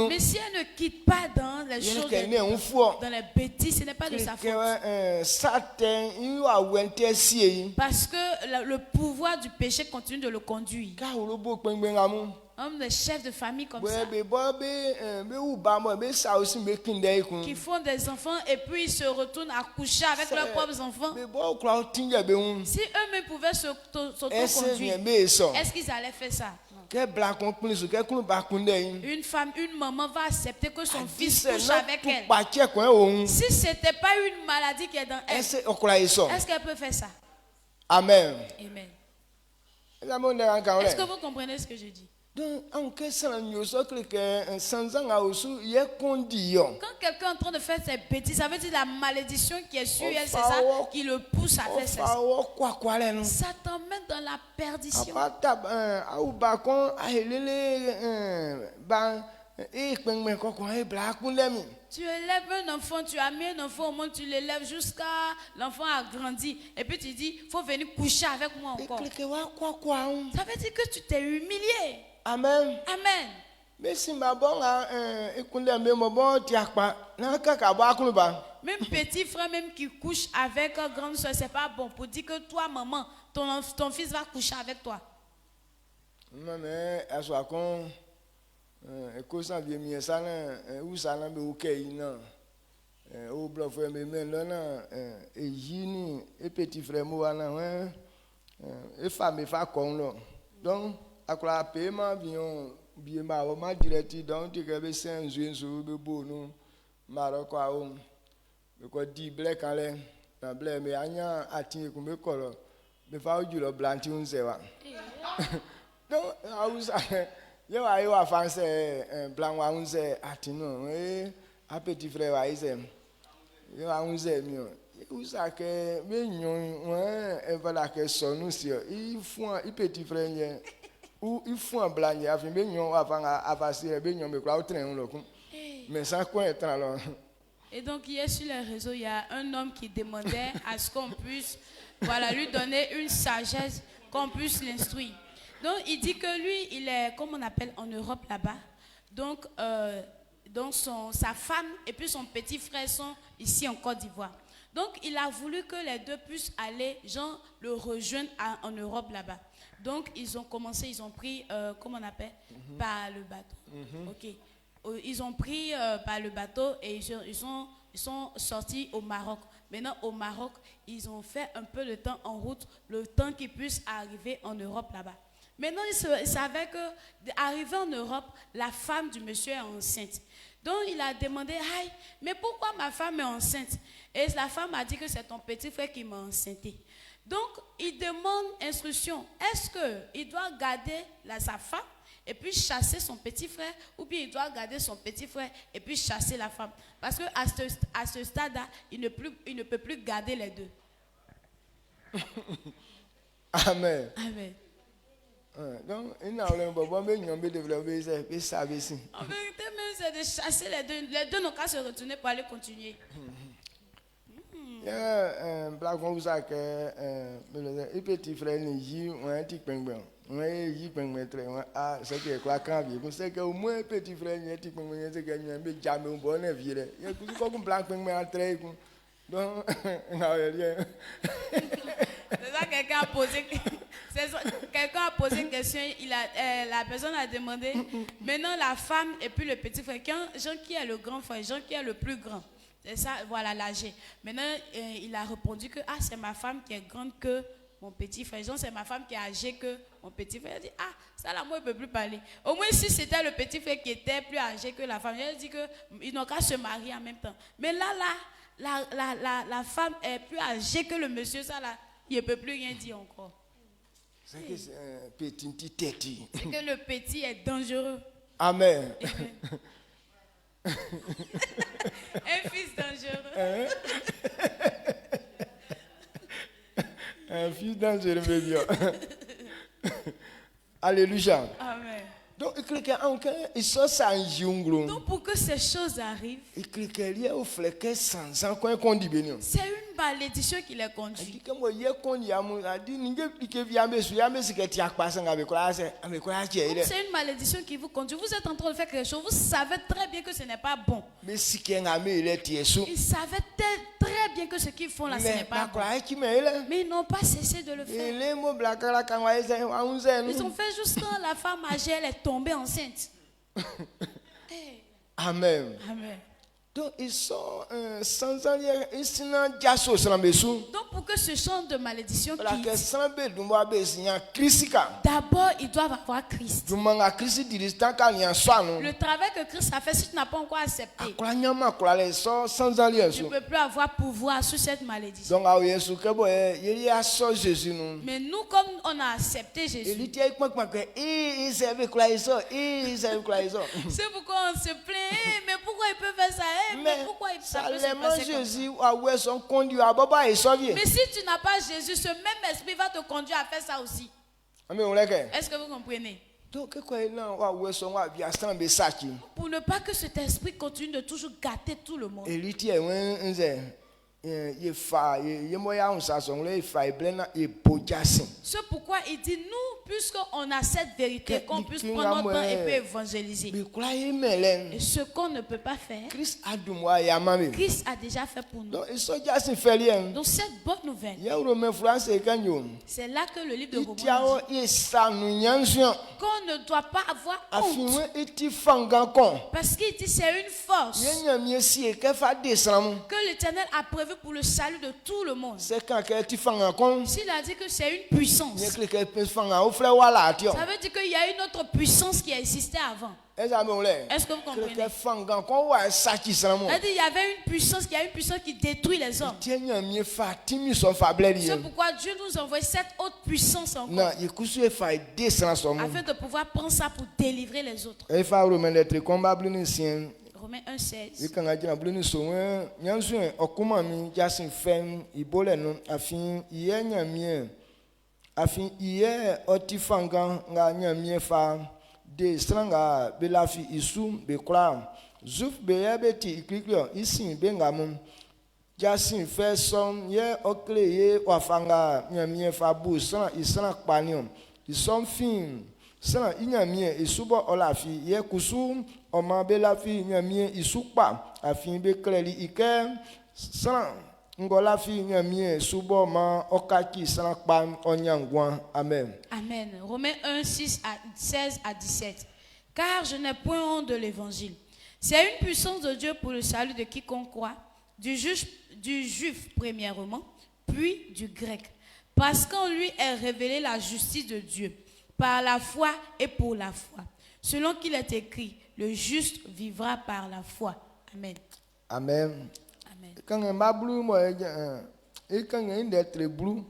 Speaker 5: Mais si elle ne quitte pas dans les choses dans les bêtises, ce n'est pas de sa faute. Parce que le pouvoir du péché continue de le conduire. Homme de chef de famille comme ça, qui font des enfants et puis ils se retournent à coucher avec leurs propres enfants. Si eux-mêmes pouvaient s'auto-conduire, est-ce qu'ils allaient faire ça? Une femme, une maman va accepter que son fils couche avec elle. Si ce n'était pas une maladie qui est dans elle, est-ce qu'elle peut faire ça?
Speaker 8: Amen.
Speaker 5: Amen. Est-ce que vous comprenez ce que je dis? Quand quelqu'un est en train de faire ses bêtises, ça veut dire la malédiction qui est sur elle, c'est ça qui le pousse à faire ça. Ça t'emmène dans la perdition. Tu élèves un enfant, tu as mis un enfant au monde, tu l'élèves jusqu'à l'enfant a grandi. Et puis tu dis, il faut venir coucher avec moi encore. Ça veut dire que tu t'es humilié.
Speaker 8: Amen.
Speaker 5: Amen. Même petit frère même qui couche avec grande soeur, c'est pas bon pour dire que toi maman, ton fils va coucher avec toi.
Speaker 8: petit frère il faut un blanc
Speaker 5: et donc hier sur les réseaux il y a un homme qui demandait à ce qu'on puisse lui donner une sagesse, qu'on puisse l'instruire. Donc il dit que lui il est comme on appelle en Europe là-bas, donc sa femme et puis son petit frère sont ici en Côte d'Ivoire. Donc il a voulu que les deux puissent aller le rejoindre en Europe là-bas. Donc ils ont pris comment on appelle par le bateau. Ok. Ils ont pris par le bateau et ils sont sortis au Maroc. Maintenant au Maroc, ils ont fait un peu de temps en route, le temps qu'ils puissent arriver en Europe là-bas. Maintenant ils savaient que d'arriver en Europe, la femme du monsieur est enceinte. Donc il a demandé, aïe, mais pourquoi ma femme est enceinte? Et la femme a dit que c'est ton petit frère qui m'a enceinté. Donc il demande instruction. Est-ce qu'il doit garder sa femme et puis chasser son petit frère, ou bien il doit garder son petit frère et puis chasser la femme? Parce qu'à ce stade-là, il ne peut plus garder les deux.
Speaker 8: Amen.
Speaker 5: Amen.
Speaker 8: Donc,
Speaker 5: en vérité, même c'est de chasser les deux. Les deux n'ont qu'à se retourner pour aller continuer.
Speaker 8: Petit frère, c'est que quoi quand vous c'est que au moins petit frère il est comme c'est que jamais jamais un bon vie il y a comme blanc mais entrer donc
Speaker 5: c'est ça quelqu'un a posé Quelqu'un a posé une question, la personne a demandé, maintenant la femme et puis le petit frère, Jean qui est le grand frère, Jean qui est le plus grand. C'est ça, voilà l'âgé. Maintenant, il a répondu que c'est ma femme qui est grande que mon petit frère. Jean, c'est ma femme qui est âgée que mon petit frère. Il a dit, ça là, moi, il ne peut plus parler. Au moins, si c'était le petit frère qui était plus âgé que la femme, il a dit qu'ils n'ont qu'à se marier en même temps. Mais là, la femme est plus âgée que le monsieur, ça là, il ne peut plus rien dire encore.
Speaker 8: C'est que c'est un petit têti.
Speaker 5: C'est que le petit est dangereux.
Speaker 8: Amen.
Speaker 5: Un fils dangereux.
Speaker 8: Un fils dangereux, mais bien. Alléluia.
Speaker 5: Amen.
Speaker 8: Donc, il sort sans junglo.
Speaker 5: Donc, pour que ces choses arrivent, c'est une malédiction qui les conduit. C'est une malédiction qui vous conduit. Vous êtes en train de faire quelque chose, vous savez très bien que ce n'est pas bon. Ils savaient très bien que ce qu'ils font là, ce n'est pas bon. Mais ils n'ont pas cessé de le faire. Ils ont fait juste quand la femme âgée, elle est tombée enceinte. Hey.
Speaker 8: Amen.
Speaker 5: Amen.
Speaker 8: Donc, ils sont sans
Speaker 5: Donc, pour que ce champ de malédiction quitte, d'abord, ils doivent avoir Christ. Le travail que Christ a fait, si tu n'as pas encore accepté, tu ne peux plus avoir pouvoir sur cette malédiction. Mais nous, comme on a accepté Jésus, c'est pourquoi on se plaint. Mais pourquoi il peut faire ça? Mais pourquoi ça peut se passer comme ça? Mais si tu n'as pas Jésus, ce même esprit va te conduire à faire ça aussi. Est-ce que vous comprenez? Pour ne pas que cet esprit continue de toujours gâter tout le monde. C'est pourquoi il dit, nous, puisqu'on a cette vérité, qu'on puisse prendre notre temps et puis évangéliser. Et ce qu'on ne peut pas faire, Christ a déjà fait pour nous. Donc cette bonne nouvelle, c'est là que le livre de Romains dit qu'on ne doit pas avoir honte. Parce qu'il dit c'est une force que l'Éternel a prévu pour le salut de tout le monde. S'il a dit que c'est une puissance, ça veut dire qu'il y a une autre puissance qui a existé avant. Est-ce que vous comprenez? Il y avait une puissance, il y a une puissance qui détruit les hommes. C'est pourquoi Dieu nous envoie cette haute puissance encore, afin de pouvoir prendre ça pour délivrer les autres. Romains 1,16.
Speaker 8: De stranga belafi isu bekla zuf beyabeti ikliklo isin bengamun jasin feson ye okleye wafanga nyamie fabu sana isana kpanium isom fin sana inyamie isubo olafi ye kusu oma belafi nyamie isukpa afin bekleli ike sana ngolafi nyamie subo ma okaki sana kpan onyangwan. Amen.
Speaker 5: Amen. Romains 1, 16 à 17. Car je n'ai point honte de l'évangile. C'est une puissance de Dieu pour le salut de quiconque croit, du juif premièrement, puis du grec. Parce qu'en lui est révélée la justice de Dieu, par la foi et pour la foi. Selon qu'il est écrit, le juste vivra par la foi. Amen.
Speaker 8: Amen. Quand on a bleu, moi, et quand on a d'être bleu,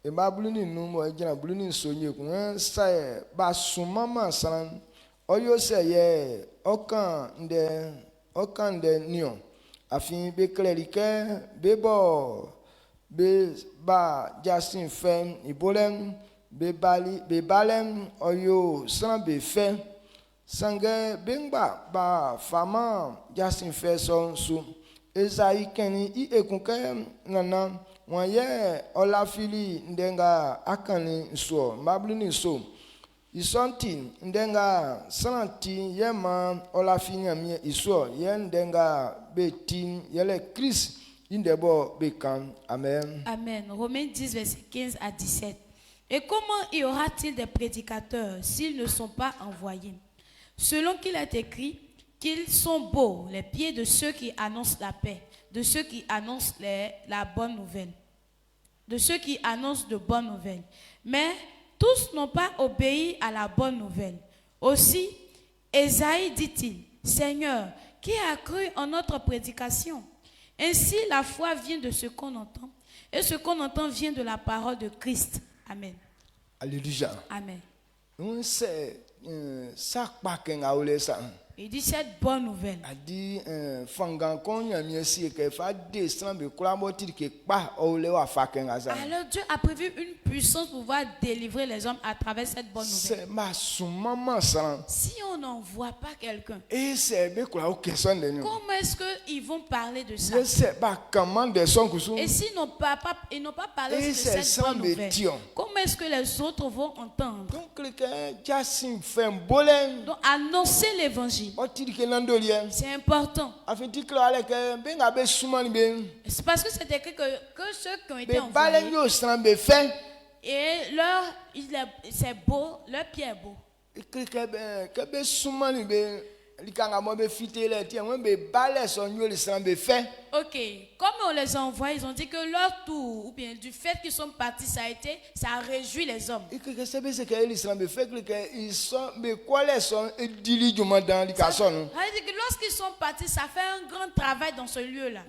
Speaker 8: et ma bleu ni nous, moi, j'ai un bleu ni sonné, qu'on sait, bas sous maman, ça, oyo seye, aucun de nion, afin de clérique, bebo, ba, Justin Fen, ibolem, bebalem, oyo, sans befe, sangue, bengba, ba, fama, Justin Ferson, sous. Esaïe Kenny i ekunke nana wanye olafili ndenga akani so mablini so isonti ndenga santi yema olafini amie iso yen ndenga beti yele Christ indebo bekan. Amen.
Speaker 5: Amen. Romains 10 verset 15 à 17. Et comment y aura-t-il des prédicateurs s'ils ne sont pas envoyés? Selon qu'il est écrit qu'ils sont beaux, les pieds de ceux qui annoncent la paix, de ceux qui annoncent la bonne nouvelle, de ceux qui annoncent de bonnes nouvelles. Mais tous n'ont pas obéi à la bonne nouvelle. Aussi, Ésaïe dit-il, Seigneur, qui a cru en notre prédication? Ainsi, la foi vient de ce qu'on entend, et ce qu'on entend vient de la parole de Christ. Amen.
Speaker 8: Alléluia.
Speaker 5: Amen.
Speaker 8: C'est ça pas qu'un aulé ça.
Speaker 5: Il dit cette bonne nouvelle.
Speaker 8: A dit fangan kon yamie si que fa descendre be kula moti que pa aulé wa fa qu'un asa.
Speaker 5: Alors Dieu a prévu une puissance pour pouvoir délivrer les hommes à travers cette bonne nouvelle.
Speaker 8: C'est ma maman ça.
Speaker 5: Si on n'envoie pas quelqu'un,
Speaker 8: Et c'est be kula o question de nous.
Speaker 5: comment est-ce qu'ils vont parler de ça?
Speaker 8: Je sais pas comment de son kusu.
Speaker 5: Et s'ils n'ont pas parlé
Speaker 8: Et
Speaker 5: de
Speaker 8: c'est
Speaker 5: cette bonne
Speaker 8: sans
Speaker 5: nouvelle,
Speaker 8: médium.
Speaker 5: comment est-ce que les autres vont entendre?
Speaker 8: Donc quelqu'un jassin fait un bolen.
Speaker 5: Donc annoncer l'évangile, c'est important. C'est parce que c'est écrit que ceux qui ont été envoyés, et c'est beau, leur pied est beau. Ok, comme on les a envoyés, ils ont dit que leur tour, ou bien du fait qu'ils sont partis, ça a réjoui les hommes. Ça veut dire que lorsqu'ils sont partis, ça fait un grand travail dans ce lieu-là.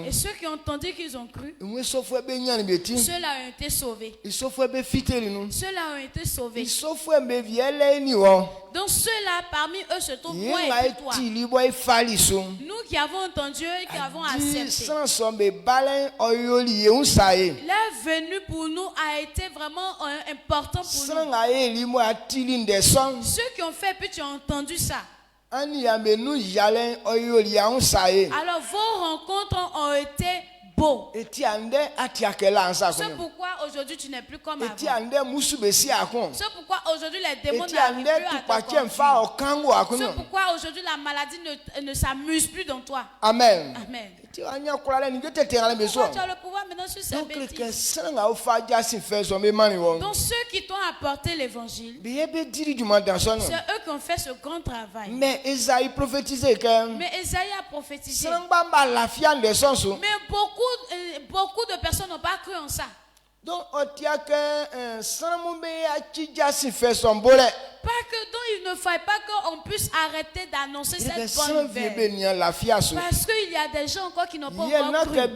Speaker 5: Et ceux qui ont entendu qu'ils ont cru, ceux-là ont été sauvés. Ceux-là ont été sauvés. Donc ceux-là, parmi eux se trouvent moi et toi. Nous qui avons entendu et qui avons accepté. Leur venue pour nous a été vraiment important pour nous. Ceux qui ont fait puis tu as entendu ça. Alors vos rencontres ont été beaux. C'est pourquoi aujourd'hui tu n'es plus comme avant. C'est pourquoi aujourd'hui les démons n'arrivent plus à te conduire. C'est pourquoi aujourd'hui la maladie ne s'amuse plus dans toi.
Speaker 8: Amen.
Speaker 5: Amen.
Speaker 8: Pourquoi
Speaker 5: tu as le pouvoir maintenant sur ces bêtises. Donc ceux qui t'ont apporté l'évangile, c'est eux qui ont fait ce grand travail.
Speaker 8: Mais Esaïe prophétisait
Speaker 5: Mais Esaïe a prophétisé.
Speaker 8: Mais
Speaker 5: beaucoup de personnes n'ont pas cru en ça.
Speaker 8: Donc,
Speaker 5: pas que donc il ne faille pas qu'on puisse arrêter d'annoncer cette bonne nouvelle. Parce qu'il y a des gens encore qui n'ont pas encore cru. Et pas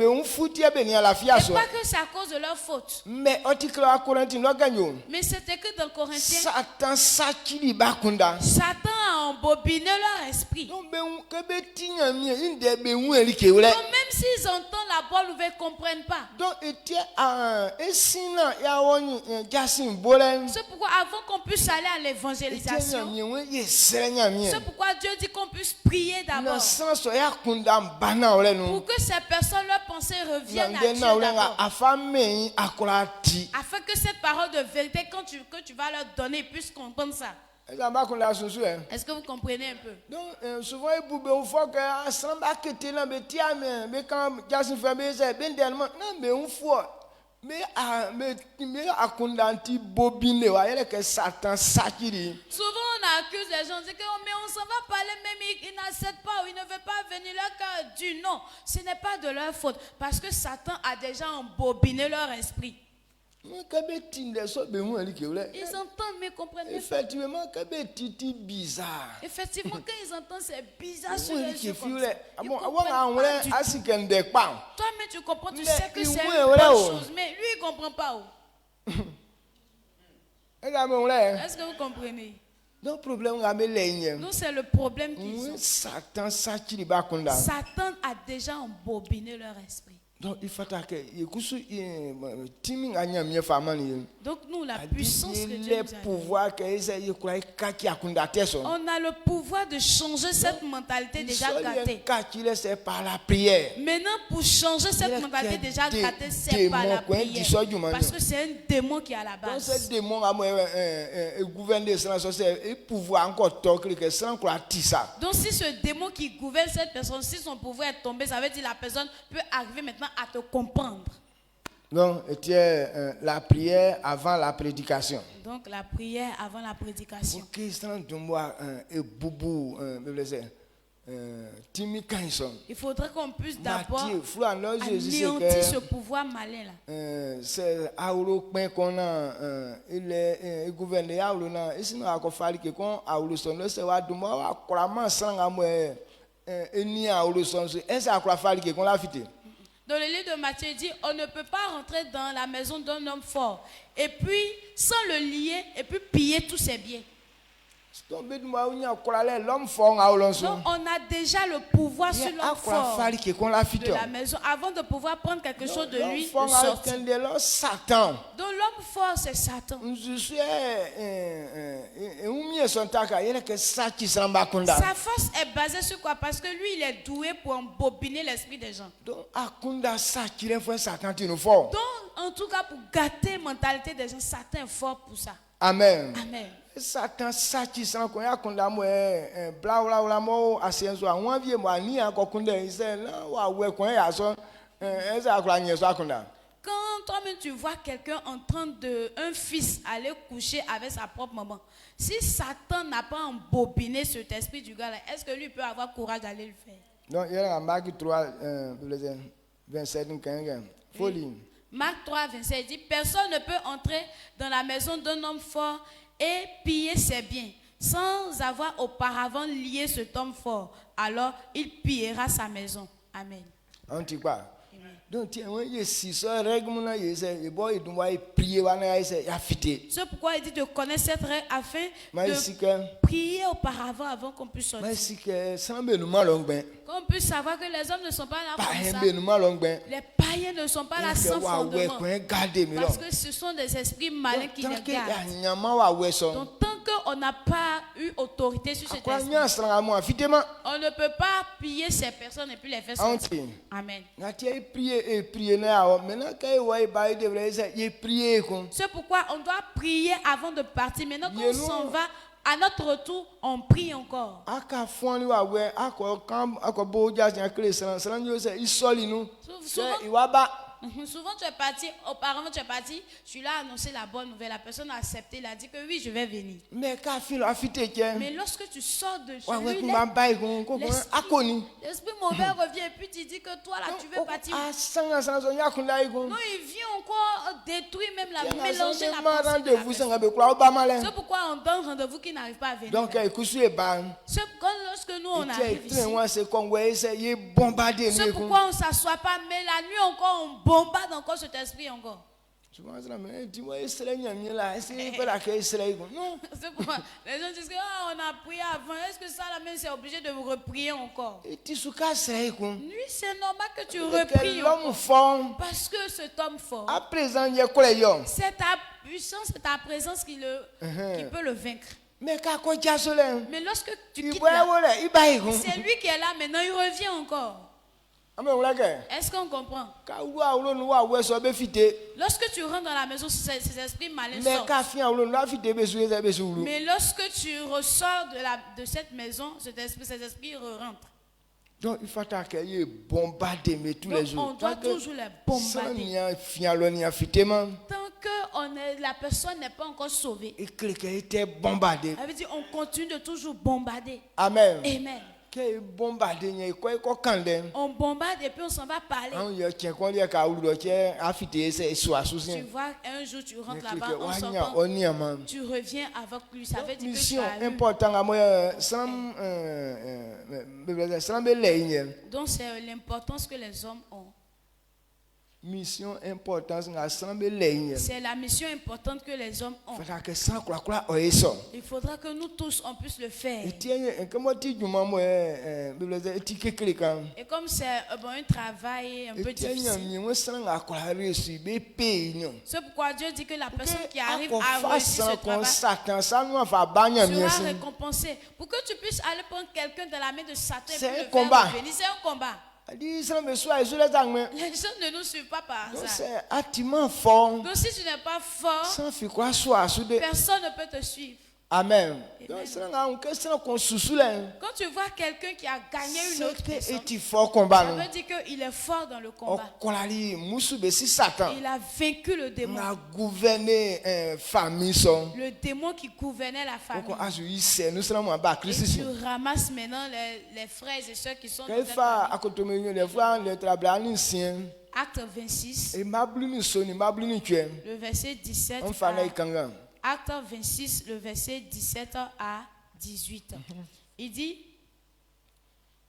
Speaker 5: que c'est à cause de leur faute. Mais c'est écrit dans Corinthiens. Satan a embobiné leur esprit. Donc même s'ils entendent la bonne nouvelle, ils ne comprennent pas. C'est pourquoi avant qu'on puisse aller à l'évangélisation, c'est pourquoi Dieu dit qu'on puisse prier d'abord. Pour que ces personnes, leurs pensées reviennent à Dieu d'abord. Afin que cette parole de vérité, que tu vas leur donner, ils puissent comprendre ça. Est-ce que vous comprenez un peu?
Speaker 8: Donc, souvent, il faut que mais
Speaker 5: souvent on accuse les gens, on dit que mais on s'en va parler, même ils n'acceptent pas ou ils ne veulent pas venir, leur cœur dit non. Ce n'est pas de leur faute parce que Satan a déjà embobiné leur esprit. Ils entendent mais comprennent pas.
Speaker 8: Effectivement,
Speaker 5: Effectivement, quand ils entendent c'est bizarre sur les yeux comme ça. Toi-même tu comprends, tu sais que c'est une bonne chose, mais lui il ne comprend pas. Est-ce que vous comprenez?
Speaker 8: Donc
Speaker 5: c'est le problème qu'ils ont.
Speaker 8: Satan
Speaker 5: a déjà embobiné leur esprit.
Speaker 8: Donc il faut que
Speaker 5: donc nous la puissance que Dieu nous a donnée. On a le pouvoir de changer cette mentalité déjà gâtée. Maintenant pour changer cette mentalité déjà gâtée, c'est par la prière. Parce que c'est un démon qui est à la base. Donc si ce démon qui gouverne cette personne, si son pouvoir est tombé, ça veut dire que la personne peut arriver maintenant à te comprendre.
Speaker 8: Donc, c'était la prière avant la prédication.
Speaker 5: Donc la prière avant la prédication.
Speaker 8: Ok, c'est un dumbois et boubou, Timmy Kanson.
Speaker 5: Il faudrait qu'on puisse d'abord
Speaker 8: Mathieu, Flouan, Jésus,
Speaker 5: anéantir ce pouvoir malin là.
Speaker 8: c'est Aoulo qu'on a, il est gouverné Aoulo, et sinon, à quoi faire que quand Aoulo son, c'est à Dumbois, couramment sans amour, et ni Aoulo son, et c'est à quoi faire que qu'on l'a fité.
Speaker 5: Dans le livre de Matthieu, il dit on ne peut pas rentrer dans la maison d'un homme fort et puis sans le lier et puis piller tous ses biens.
Speaker 8: Donc l'homme fort,
Speaker 5: donc on a déjà le pouvoir sur l'homme fort de la maison avant de pouvoir prendre quelque chose de lui de sortir.
Speaker 8: Satan.
Speaker 5: Donc l'homme fort c'est Satan. Sa force est basée sur quoi? Parce que lui il est doué pour embobiner l'esprit des gens.
Speaker 8: Donc en
Speaker 5: tout cas pour gâter la mentalité des gens, Satan est fort pour ça.
Speaker 8: Amen.
Speaker 5: Amen.
Speaker 8: Satan sati san ko ya kunda mo bla bla bla mo asenzo awon vie mo ani akokunda ise na wa we ko ya so eza akura nyen so akunda.
Speaker 5: Quand toi-même tu vois quelqu'un en train de un fils aller coucher avec sa propre maman, si Satan n'a pas embobiné cet esprit du gars là, est-ce que lui peut avoir courage d'aller le faire?
Speaker 8: Donc il y a Marc 3 27 15 folie.
Speaker 5: Marc 3 27 dit personne ne peut entrer dans la maison d'un homme fort et piller ses biens sans avoir auparavant lié cet homme fort. Alors il pillera sa maison. Amen.
Speaker 8: Donc c'est
Speaker 5: pourquoi il dit de connaître cette règle afin de prier auparavant avant qu'on puisse sortir. Qu'on puisse savoir que les hommes ne sont pas là pour ça. Les païens ne sont pas là sans fondement. Parce que ce sont des esprits malins qui les gardent. Donc tant qu'on n'a pas eu autorité sur cet esprit, on ne peut pas piller ces personnes et puis les faire sortir. Amen. C'est pourquoi on doit prier avant de partir. Maintenant qu'on s'en va, à notre retour, on prie encore. Souvent tu es parti, auparavant tu es parti, tu l'as annoncé la bonne nouvelle, la personne a accepté, il a dit que oui je vais venir. Mais lorsque tu sors de chez lui, l'esprit mauvais revient et puis tu dis que toi là tu veux partir. Non, il vient encore détruire même la mélanger la pensée. C'est pourquoi on donne rendez-vous qui n'arrive pas à venir. Donc c'est quand lorsque nous on arrive ici, c'est pourquoi on ne s'assoit pas, mais la nuit encore on bombarde encore cet esprit encore. C'est pourquoi les gens disent que on a prié avant. Est-ce que ça la même c'est obligé de vous reprier encore? Lui c'est normal que tu repries encore. Parce que cet homme fort, c'est ta puissance, c'est ta présence qui peut le vaincre. Mais lorsque tu quittes là, c'est lui qui est là maintenant, il revient encore. Est-ce qu'on comprend? Lorsque tu rentres dans la maison, ces esprits malins sortent. Mais lorsque tu ressors de cette maison, ces esprits rentrent.
Speaker 8: Donc il faut bombarder tous les jours.
Speaker 5: On doit toujours les bombarder. Tant que la personne n'est pas encore sauvée, ça veut dire on continue de toujours bombarder.
Speaker 8: Amen.
Speaker 5: Amen. On bombarde et puis on s'en va parler. Tu vois, un jour tu rentres là-bas, on s'entend, tu reviens avec lui. Ça veut dire que tu as eu. Donc c'est l'importance que les hommes ont.
Speaker 8: Mission importante.
Speaker 5: C'est la mission importante que les hommes ont. Il faudra que nous tous on puisse le faire. Et comme c'est un travail un peu difficile, c'est pourquoi Dieu dit que la personne qui arrive à réussir ce travail sera récompensée. Pour que tu puisses aller prendre quelqu'un de la main de Satan et puis le faire revenir, c'est un combat. Les gens ne nous suivent pas par ça. Donc si tu n'es pas fort, personne ne peut te suivre.
Speaker 8: Amen. Donc, c'est une question qu'on sous-soule.
Speaker 5: Quand tu vois quelqu'un qui a gagné une autre personne,
Speaker 8: C'est fort combat.
Speaker 5: ça veut dire qu'il est fort dans le
Speaker 8: On
Speaker 5: combat.
Speaker 8: kolali musu si Satan.
Speaker 5: Il a vaincu le démon.
Speaker 8: On a gouverné famille son.
Speaker 5: Le démon qui gouvernait la famille.
Speaker 8: Donc nous sommes en bas
Speaker 5: Et
Speaker 8: Christ.
Speaker 5: tu ramasses maintenant les frères et sœurs qui sont dans
Speaker 8: Quand
Speaker 5: cette
Speaker 8: fa
Speaker 5: famille.
Speaker 8: akotomenyo les fois le travail ancien
Speaker 5: Acte 26,
Speaker 8: et mabluni soni mabluni tue.
Speaker 5: le verset 17
Speaker 8: On fa na
Speaker 5: à,
Speaker 8: ikanga.
Speaker 5: Acte 26, le verset 17 à 18. Il dit,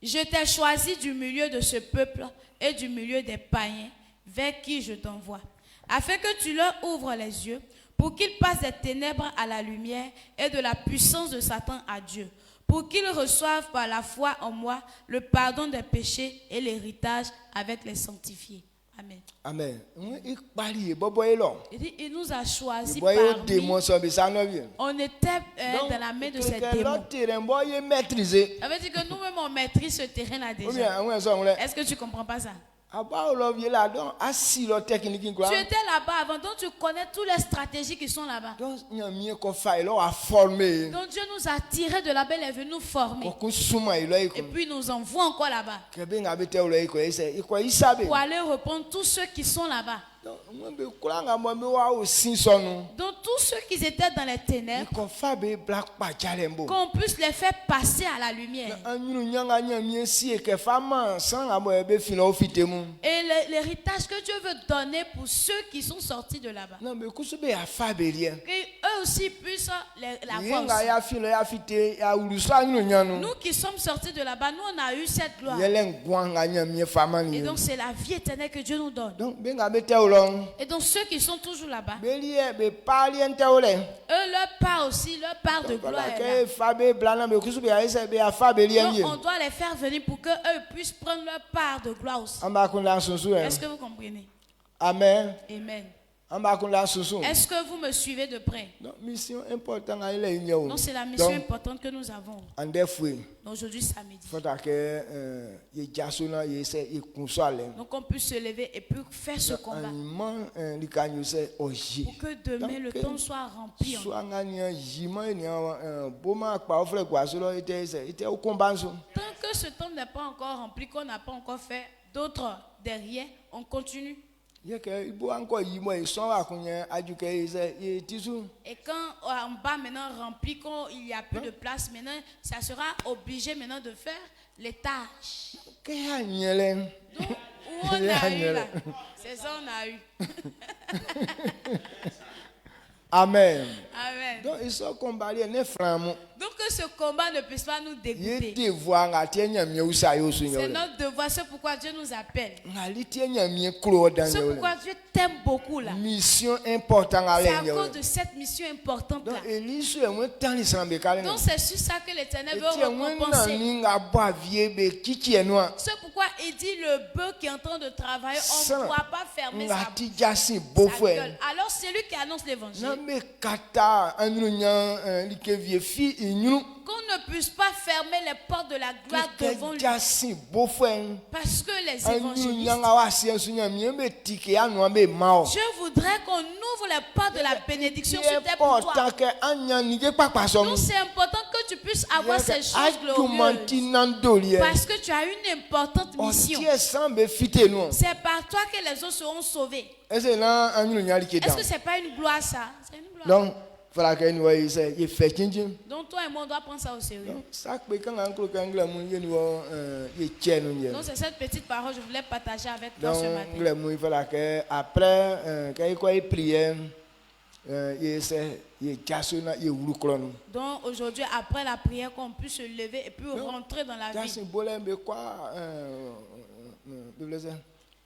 Speaker 5: je t'ai choisi du milieu de ce peuple et du milieu des païens vers qui je t'envoie, afin que tu leur ouvres les yeux pour qu'ils passent des ténèbres à la lumière et de la puissance de Satan à Dieu, pour qu'ils reçoivent par la foi en moi le pardon des péchés et l'héritage avec les sanctifiés. Amen.
Speaker 8: Amen. Il parle bobo elo.
Speaker 5: Il dit, il nous a choisis
Speaker 8: Il voyait
Speaker 5: parmi.
Speaker 8: démon so be sanovi.
Speaker 5: On était dans la main de ces démons.
Speaker 8: L'autre terrain boy maîtriser.
Speaker 5: Ça veut dire que nous-mêmes, on maîtrise ce terrain-là
Speaker 8: Ou
Speaker 5: déjà.
Speaker 8: bien on so on le.
Speaker 5: Est-ce que tu comprends pas ça?
Speaker 8: Aba lo vie là donc assis lo technique quoi.
Speaker 5: Tu étais là-bas avant, donc tu connais toutes les stratégies qui sont là-bas.
Speaker 8: Donc nyamie ko fa ilo a former.
Speaker 5: Donc Dieu nous a tirés de là-bas, il est venu nous former.
Speaker 8: Ko suma ilo
Speaker 5: Et
Speaker 8: iko.
Speaker 5: puis il nous envoie encore là-bas
Speaker 8: Que ben abete ilo iko iko isabe.
Speaker 5: pour aller reprendre tous ceux qui sont là-bas.
Speaker 8: Donc moi be kulanga mo be wa o sin sonu.
Speaker 5: Donc tous ceux qui étaient dans les ténèbres,
Speaker 8: Ko fa be black pa jalembo.
Speaker 5: qu'on puisse les faire passer à la lumière.
Speaker 8: Anyunu nyanga nyamie si ke fama sans la mo be fina ofitemu.
Speaker 5: Et l'héritage que Dieu veut donner pour ceux qui sont sortis de là-bas.
Speaker 8: Non mais kusu be ya fa be rien.
Speaker 5: Qu'eux aussi puissent la voir
Speaker 8: Yenga
Speaker 5: aussi.
Speaker 8: ya filo ya fite ya ulusa anyunu nyanu.
Speaker 5: Nous qui sommes sortis de là-bas, nous on a eu cette gloire.
Speaker 8: Yelen gwanga nyamie fama ni.
Speaker 5: Et donc c'est la vie éternelle que Dieu nous donne.
Speaker 8: Donc ben abete olong.
Speaker 5: Et donc ceux qui sont toujours là-bas,
Speaker 8: Belie be pali ente ole.
Speaker 5: eux leur part aussi, leur part de gloire
Speaker 8: Voilà
Speaker 5: est là.
Speaker 8: que fa be blana be kusu be ya ese be ya fa be
Speaker 5: Donc
Speaker 8: lienye.
Speaker 5: on doit les faire venir pour qu'eux puissent prendre leur part de gloire aussi.
Speaker 8: Amba kunda susu.
Speaker 5: Est-ce que vous comprenez?
Speaker 8: Amen.
Speaker 5: Amen.
Speaker 8: Amba kunda susu.
Speaker 5: Est-ce que vous me suivez de près?
Speaker 8: Donc mission important à ile inyo.
Speaker 5: Donc c'est la mission importante que nous avons
Speaker 8: Andefwe.
Speaker 5: aujourd'hui samedi.
Speaker 8: Fota que ye jasona ye se ye kunsale.
Speaker 5: Donc on puisse se lever et puis faire ce combat.
Speaker 8: Animan likanyo se oji.
Speaker 5: Pour que demain le temps soit rempli. en nous.
Speaker 8: Soit ngania jima ni boma pa ofre kwasolo ite o kombanzo.
Speaker 5: Tant que ce temps n'est pas encore rempli, qu'on n'a pas encore fait d'autres derrière, on continue.
Speaker 8: Ye ke ibo anko yimo e son wa kunye ajuke ye tisu.
Speaker 5: Et quand en bas maintenant rempli, quand il n'y a plus de place maintenant, ça sera obligé maintenant de faire les tâches.
Speaker 8: Ke ya nyele.
Speaker 5: Donc, où on a eu là, c'est ça on a eu.
Speaker 8: Amen.
Speaker 5: Amen.
Speaker 8: Donc ils sont combattus ne framo.
Speaker 5: Donc que ce combat ne puisse pas nous
Speaker 8: Ye
Speaker 5: dégoûter.
Speaker 8: devoir ngati nyamie usa yo so
Speaker 5: C'est
Speaker 8: nyole.
Speaker 5: notre devoir, c'est pourquoi Dieu nous appelle.
Speaker 8: Ngali tie nyamie klo dan
Speaker 5: C'est
Speaker 8: nyole.
Speaker 5: pourquoi Dieu t'aime beaucoup là.
Speaker 8: Mission important à
Speaker 5: C'est à
Speaker 8: l'enjeu.
Speaker 5: cause de cette mission importante là.
Speaker 8: Donc Élie est moins temps les sambe kale.
Speaker 5: Donc c'est sur ça que l'Éternel veut
Speaker 8: Et moins
Speaker 5: récompenser.
Speaker 8: ninga boa vie be kiki enwa.
Speaker 5: C'est pourquoi il dit le bœuf qui est en train de travailler, on ne pourra pas fermer sa
Speaker 8: Ngati jasi beau
Speaker 5: sa
Speaker 8: frère.
Speaker 5: gueule. Alors c'est lui qui annonce l'évangile.
Speaker 8: Na me kata anunya like vie fi inyunu.
Speaker 5: Qu'on ne puisse pas fermer les portes de la gloire devant lui.
Speaker 8: Jasi beau frère.
Speaker 5: Parce que les
Speaker 8: Anunya
Speaker 5: évangélistes,
Speaker 8: nga wa si sunya mi be tike anu be mao.
Speaker 5: Dieu voudrait qu'on ouvre les portes de la bénédiction sur tes
Speaker 8: C'est
Speaker 5: pour
Speaker 8: important
Speaker 5: toi.
Speaker 8: que anya nige papa so.
Speaker 5: Donc c'est important que tu puisses avoir ces choses glorieuses.
Speaker 8: Ajumanti nandolie.
Speaker 5: Parce que tu as une importante
Speaker 8: On
Speaker 5: mission.
Speaker 8: tie sambe fite nous.
Speaker 5: C'est par toi que les autres seront sauvés.
Speaker 8: Est-ce là anunya like
Speaker 5: Est-ce
Speaker 8: dan.
Speaker 5: que ce n'est pas une gloire ça? C'est une gloire.
Speaker 8: Donc fala que nous voyons c'est il fait kinjin.
Speaker 5: Donc toi et moi on doit prendre ça au sérieux.
Speaker 8: Ça peut quand on kangla mu yeni wo ye tienu ye.
Speaker 5: Donc c'est cette petite parole que je voulais partager avec toi
Speaker 8: Donc
Speaker 5: ce matin.
Speaker 8: le mu fala que après quand il quoi prière ye c'est ye jasona ye wulu klonu.
Speaker 5: Donc aujourd'hui après la prière qu'on puisse se lever et puis rentrer dans la vie.
Speaker 8: Jasin bolé be quoi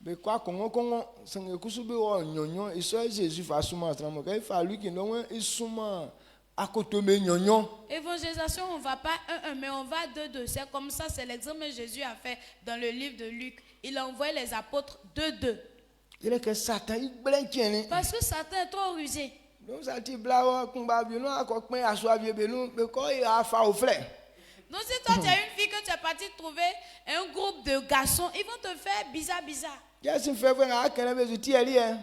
Speaker 8: be quoi kongo sange kusu be wo nyonyo iso Jésus fa suma tramo quand il fallu qu'il non isuma akotome nyonyo.
Speaker 5: Évangélisation, on ne va pas 1-1, mais on va 2-2. C'est comme ça, c'est l'exemple que Jésus a fait dans le livre de Luc. Il a envoyé les apôtres 2-2.
Speaker 8: Il est que Satan il blanquien.
Speaker 5: Parce que Satan est trop rusé.
Speaker 8: Donc ça ti blawa kumba bi no akokpen aso vie be no be ko ya fa au frère.
Speaker 5: Donc si toi tu as une fille que tu es parti trouver un groupe de garçons, ils vont te faire bizarre.
Speaker 8: Qu'est-ce que fait faire à quel besoin tiers hein?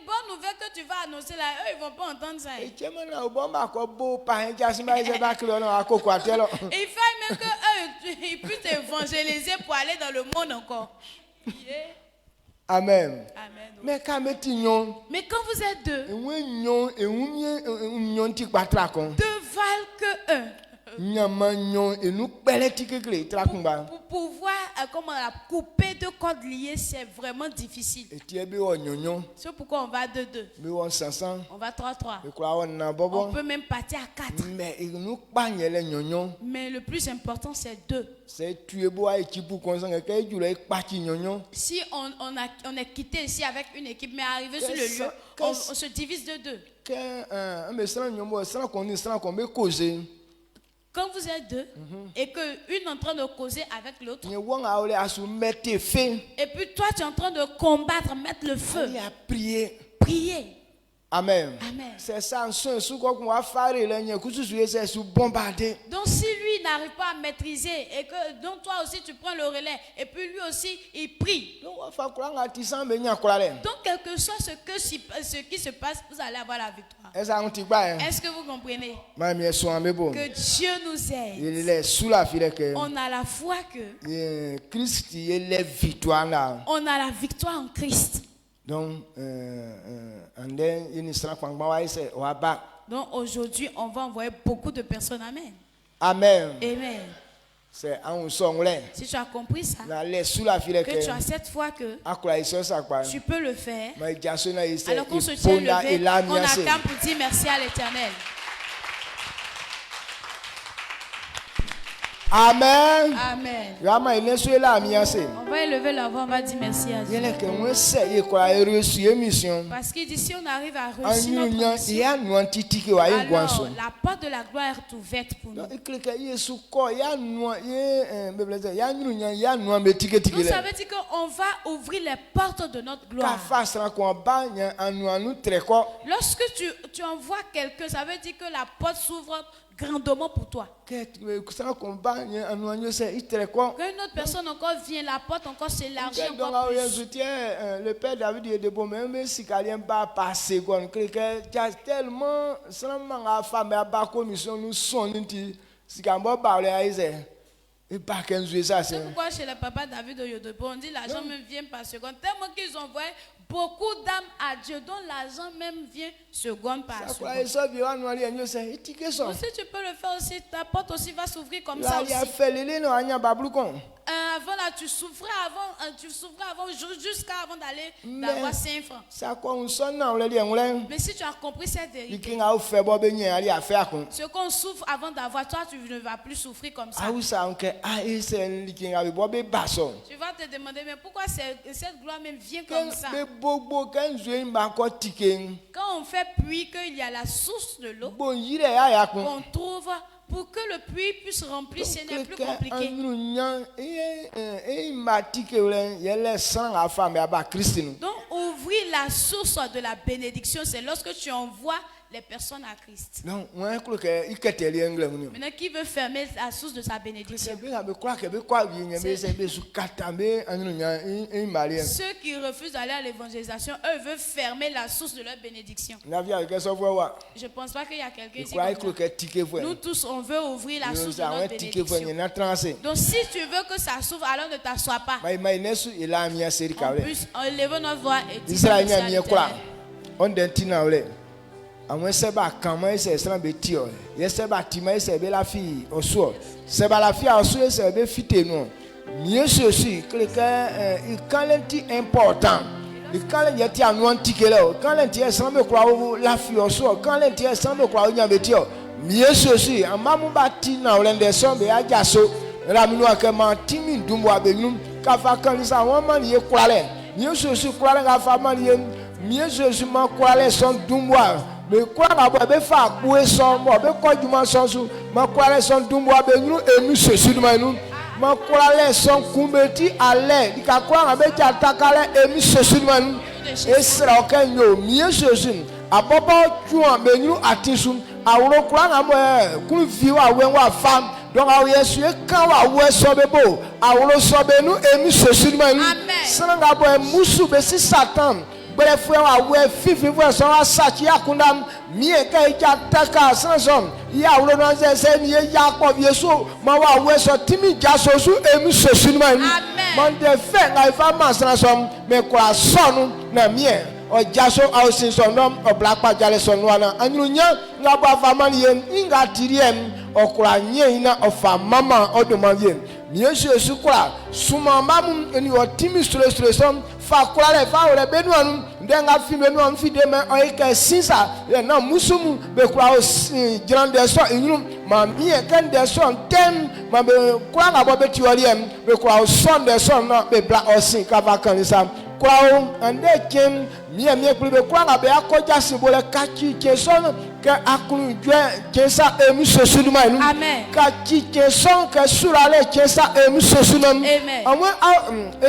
Speaker 5: Bonne nouvelle que tu vas annoncer là, eux ils vont pas entendre ça.
Speaker 8: Et tiens maintenant au bon bah quoi beau pas un jas mais c'est pas clair non à quoi tel.
Speaker 5: Il faut même que eux ils puissent évangéliser pour aller dans le monde encore. Yeah.
Speaker 8: Amen.
Speaker 5: Amen.
Speaker 8: Mais quand mettons
Speaker 5: Mais quand vous êtes deux,
Speaker 8: deux valent
Speaker 5: que un. Pour pouvoir comment couper deux cordes liées, c'est vraiment difficile. C'est pourquoi on va deux. On va 3. On peut même partir à 4. Mais le plus important, c'est 2. Si on est quitté ici avec une équipe, mais arrivé sur le lieu, on se divise de 2. Quand vous êtes deux et que une est en train de causer avec l'autre, et puis toi tu es en train de combattre, mettre le feu, prier.
Speaker 8: Amen.
Speaker 5: Amen.
Speaker 8: C'est ça, donc si
Speaker 5: lui n'arrive pas à maîtriser et que donc toi aussi tu prends le relais et puis lui aussi il prie. Donc quel que soit ce qui se passe, vous allez avoir la victoire. Est-ce que vous comprenez? Que Dieu nous aide. On a la foi que on a la victoire en Christ.
Speaker 8: Donc,
Speaker 5: aujourd'hui, on va envoyer beaucoup de personnes. Amen.
Speaker 8: Amen.
Speaker 5: Amen.
Speaker 8: C'est un son.
Speaker 5: Si tu as compris ça, que tu as cette foi que tu peux le faire, alors qu'on se tient levé, on acclame pour dire merci à l'Éternel.
Speaker 8: Amen.
Speaker 5: Amen.
Speaker 8: On va
Speaker 5: élever la voix, on va dire merci à Dieu. Parce qu'il dit si on arrive à réussir notre mission, alors la porte de la gloire est ouverte pour nous. Donc ça veut dire qu'on va ouvrir les portes de notre gloire. Lorsque tu envoies quelqu'un, ça veut dire que la porte s'ouvre grandement pour toi. Quand une autre personne encore vient, la porte encore s'élargit encore plus.
Speaker 8: Le père David est de bon, même si quelqu'un va passer, tellement seulement la femme a pas commission nous sont si quelqu'un parler
Speaker 5: c'est pourquoi chez le papa David de Yodobo, on dit l'argent même vient par seconde. Tellement qu'ils envoient beaucoup d'âmes à Dieu, dont l'argent même vient seconde par seconde. Si tu peux le faire aussi, ta porte aussi va s'ouvrir comme ça aussi. Avant là, tu souffrais avant jusqu'à avant d'aller d'avoir 5 francs. Mais si tu as compris cette vérité, ce qu'on souffre avant d'avoir, toi tu ne vas plus souffrir comme ça. Tu vas te demander, mais pourquoi cette gloire même vient comme ça? Quand on fait puits, qu'il y a la source de l'eau, qu'on trouve pour que le puits puisse remplir, ce n'est plus compliqué. Donc ouvrir la source de la bénédiction, c'est lorsque tu envoies les personnes à Christ. Maintenant, qui veut fermer la source de sa bénédiction? Ceux qui refusent d'aller à l'évangélisation, eux veulent fermer la source de leur bénédiction. Je ne pense pas qu'il y a quelqu'un ici. Nous tous, on veut ouvrir la source de notre bénédiction. Donc si tu veux que ça s'ouvre, alors ne t'assois pas. En plus, élevons notre voix et disons merci à l'Éternel.
Speaker 8: Amwe seba kama ese sran be ti o ye seba tima ese be la fi oso seba la fi oso ese be fite no mieux ceci que quand l'enti important le quand l'enti anu antikele o quand l'enti sran be kwa la fi oso quand l'enti sran be kwa nya be ti o mieux ceci amamu ba ti na o lende so be ajaso raminu akema timi ndumbo abenu ka fa kan sa won man ye kwale mieux ceci kwale ga fa man ye mieux ceci man kwale son dumbo mais quoi là-bas be fa coué son mo be ko juma son su ma quoi les son dumbo be nu enu sesu du manu ma quoi les son kumbeti ale di ka quoi be ja takale enu sesu du manu esra okenyo mie sesu abobo juan be nu atisu awro quoi na mo kun vi wa wen wa fam donc awo yesu kan wa wo so bebo awolo so be nu emi sosu ma nu sananga bo musu be si satan bere fu wa wo fifi fu so wa sachi akunda mie ka ija taka sansom ya awolo no se ni ya ko yesu ma wa wo so timi ja sosu emi sosu ma nu man de fe na ifa ma sansom me kwa sonu na mie o jaso au sin sonom o blakpa jale sonwana anyunya ngabo afamani yen inga tiriem okura nye na ofa mama odomavie miesu esu kura suma mamu eni otimi stressum fa kura le fa ore benu anu ndenga fi benu anu fi de me oike sinsa na musumu be kura o grande so inyu ma mie kan de so tem ma be kura ngabo be tioriem be kura o son de son na be bla osin ka vakanisa kura ande kem mie plebe kwa na be akoja sibole kachi keson ke akulu jwe kesa emi sosuduma inu
Speaker 5: amen
Speaker 8: kachi keson ke surale kesa emi sosuduma
Speaker 5: amen
Speaker 8: amwe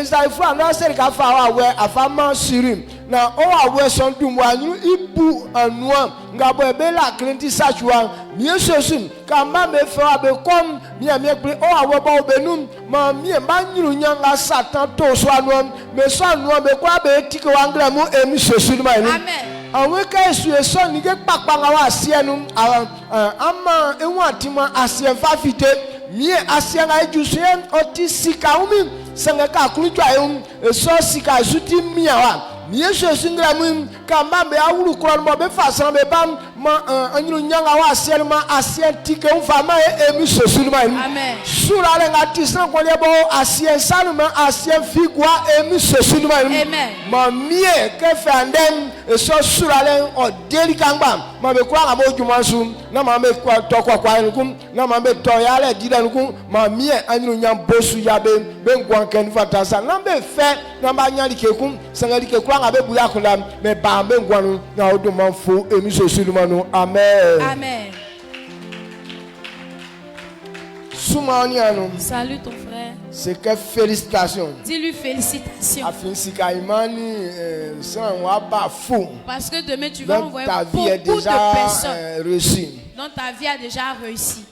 Speaker 8: ezaifu ana seri ka fa awe afama sirim na o awe son dumu anyu ibu anua ngabo ebela klenti sachwa mie sosun ka ma me fa be kom mie ple o awe ba obenum ma mie manyuru nyanga satan to so anu me so anu be kwa be tike wangre mu emi sosunuma inu
Speaker 5: amen
Speaker 8: awe ka esu eso ni ke papa nga wa asie nu ama ewu atima asie fafite mie asie nga ejusuen oti sika umi sanga ka kulutwa em eso sika suti mia wa mie so singra mu ka mambe awuru kuro mo be fasan be bam ma anyu nyanga wa asie ma asie tike umfa ma emi sosunu ma
Speaker 5: amen
Speaker 8: sura le nga tisan ko le bo asie sanu ma asie figwa emi sosunu ma
Speaker 5: amen
Speaker 8: ma mie ke fandem eso sura le o deli kangba ma be kwa ngamo jumansu na ma be kwa tokwa kwa nkum na ma be to ya le dida nkum ma mie anyu nyam bosu ya be ngwan ken fatasa na be fe na ba nya dikekum sanga dikekwa nga be buya kunda me ba be ngwanu na odu manfo emi sosunu ma no amen
Speaker 5: amen. Salut ton frère.
Speaker 8: C'est que félicitations.
Speaker 5: Dis-lui félicitations. Parce que demain tu vas envoyer beaucoup de personnes.
Speaker 8: Réussi.
Speaker 5: Donc ta vie a déjà réussi.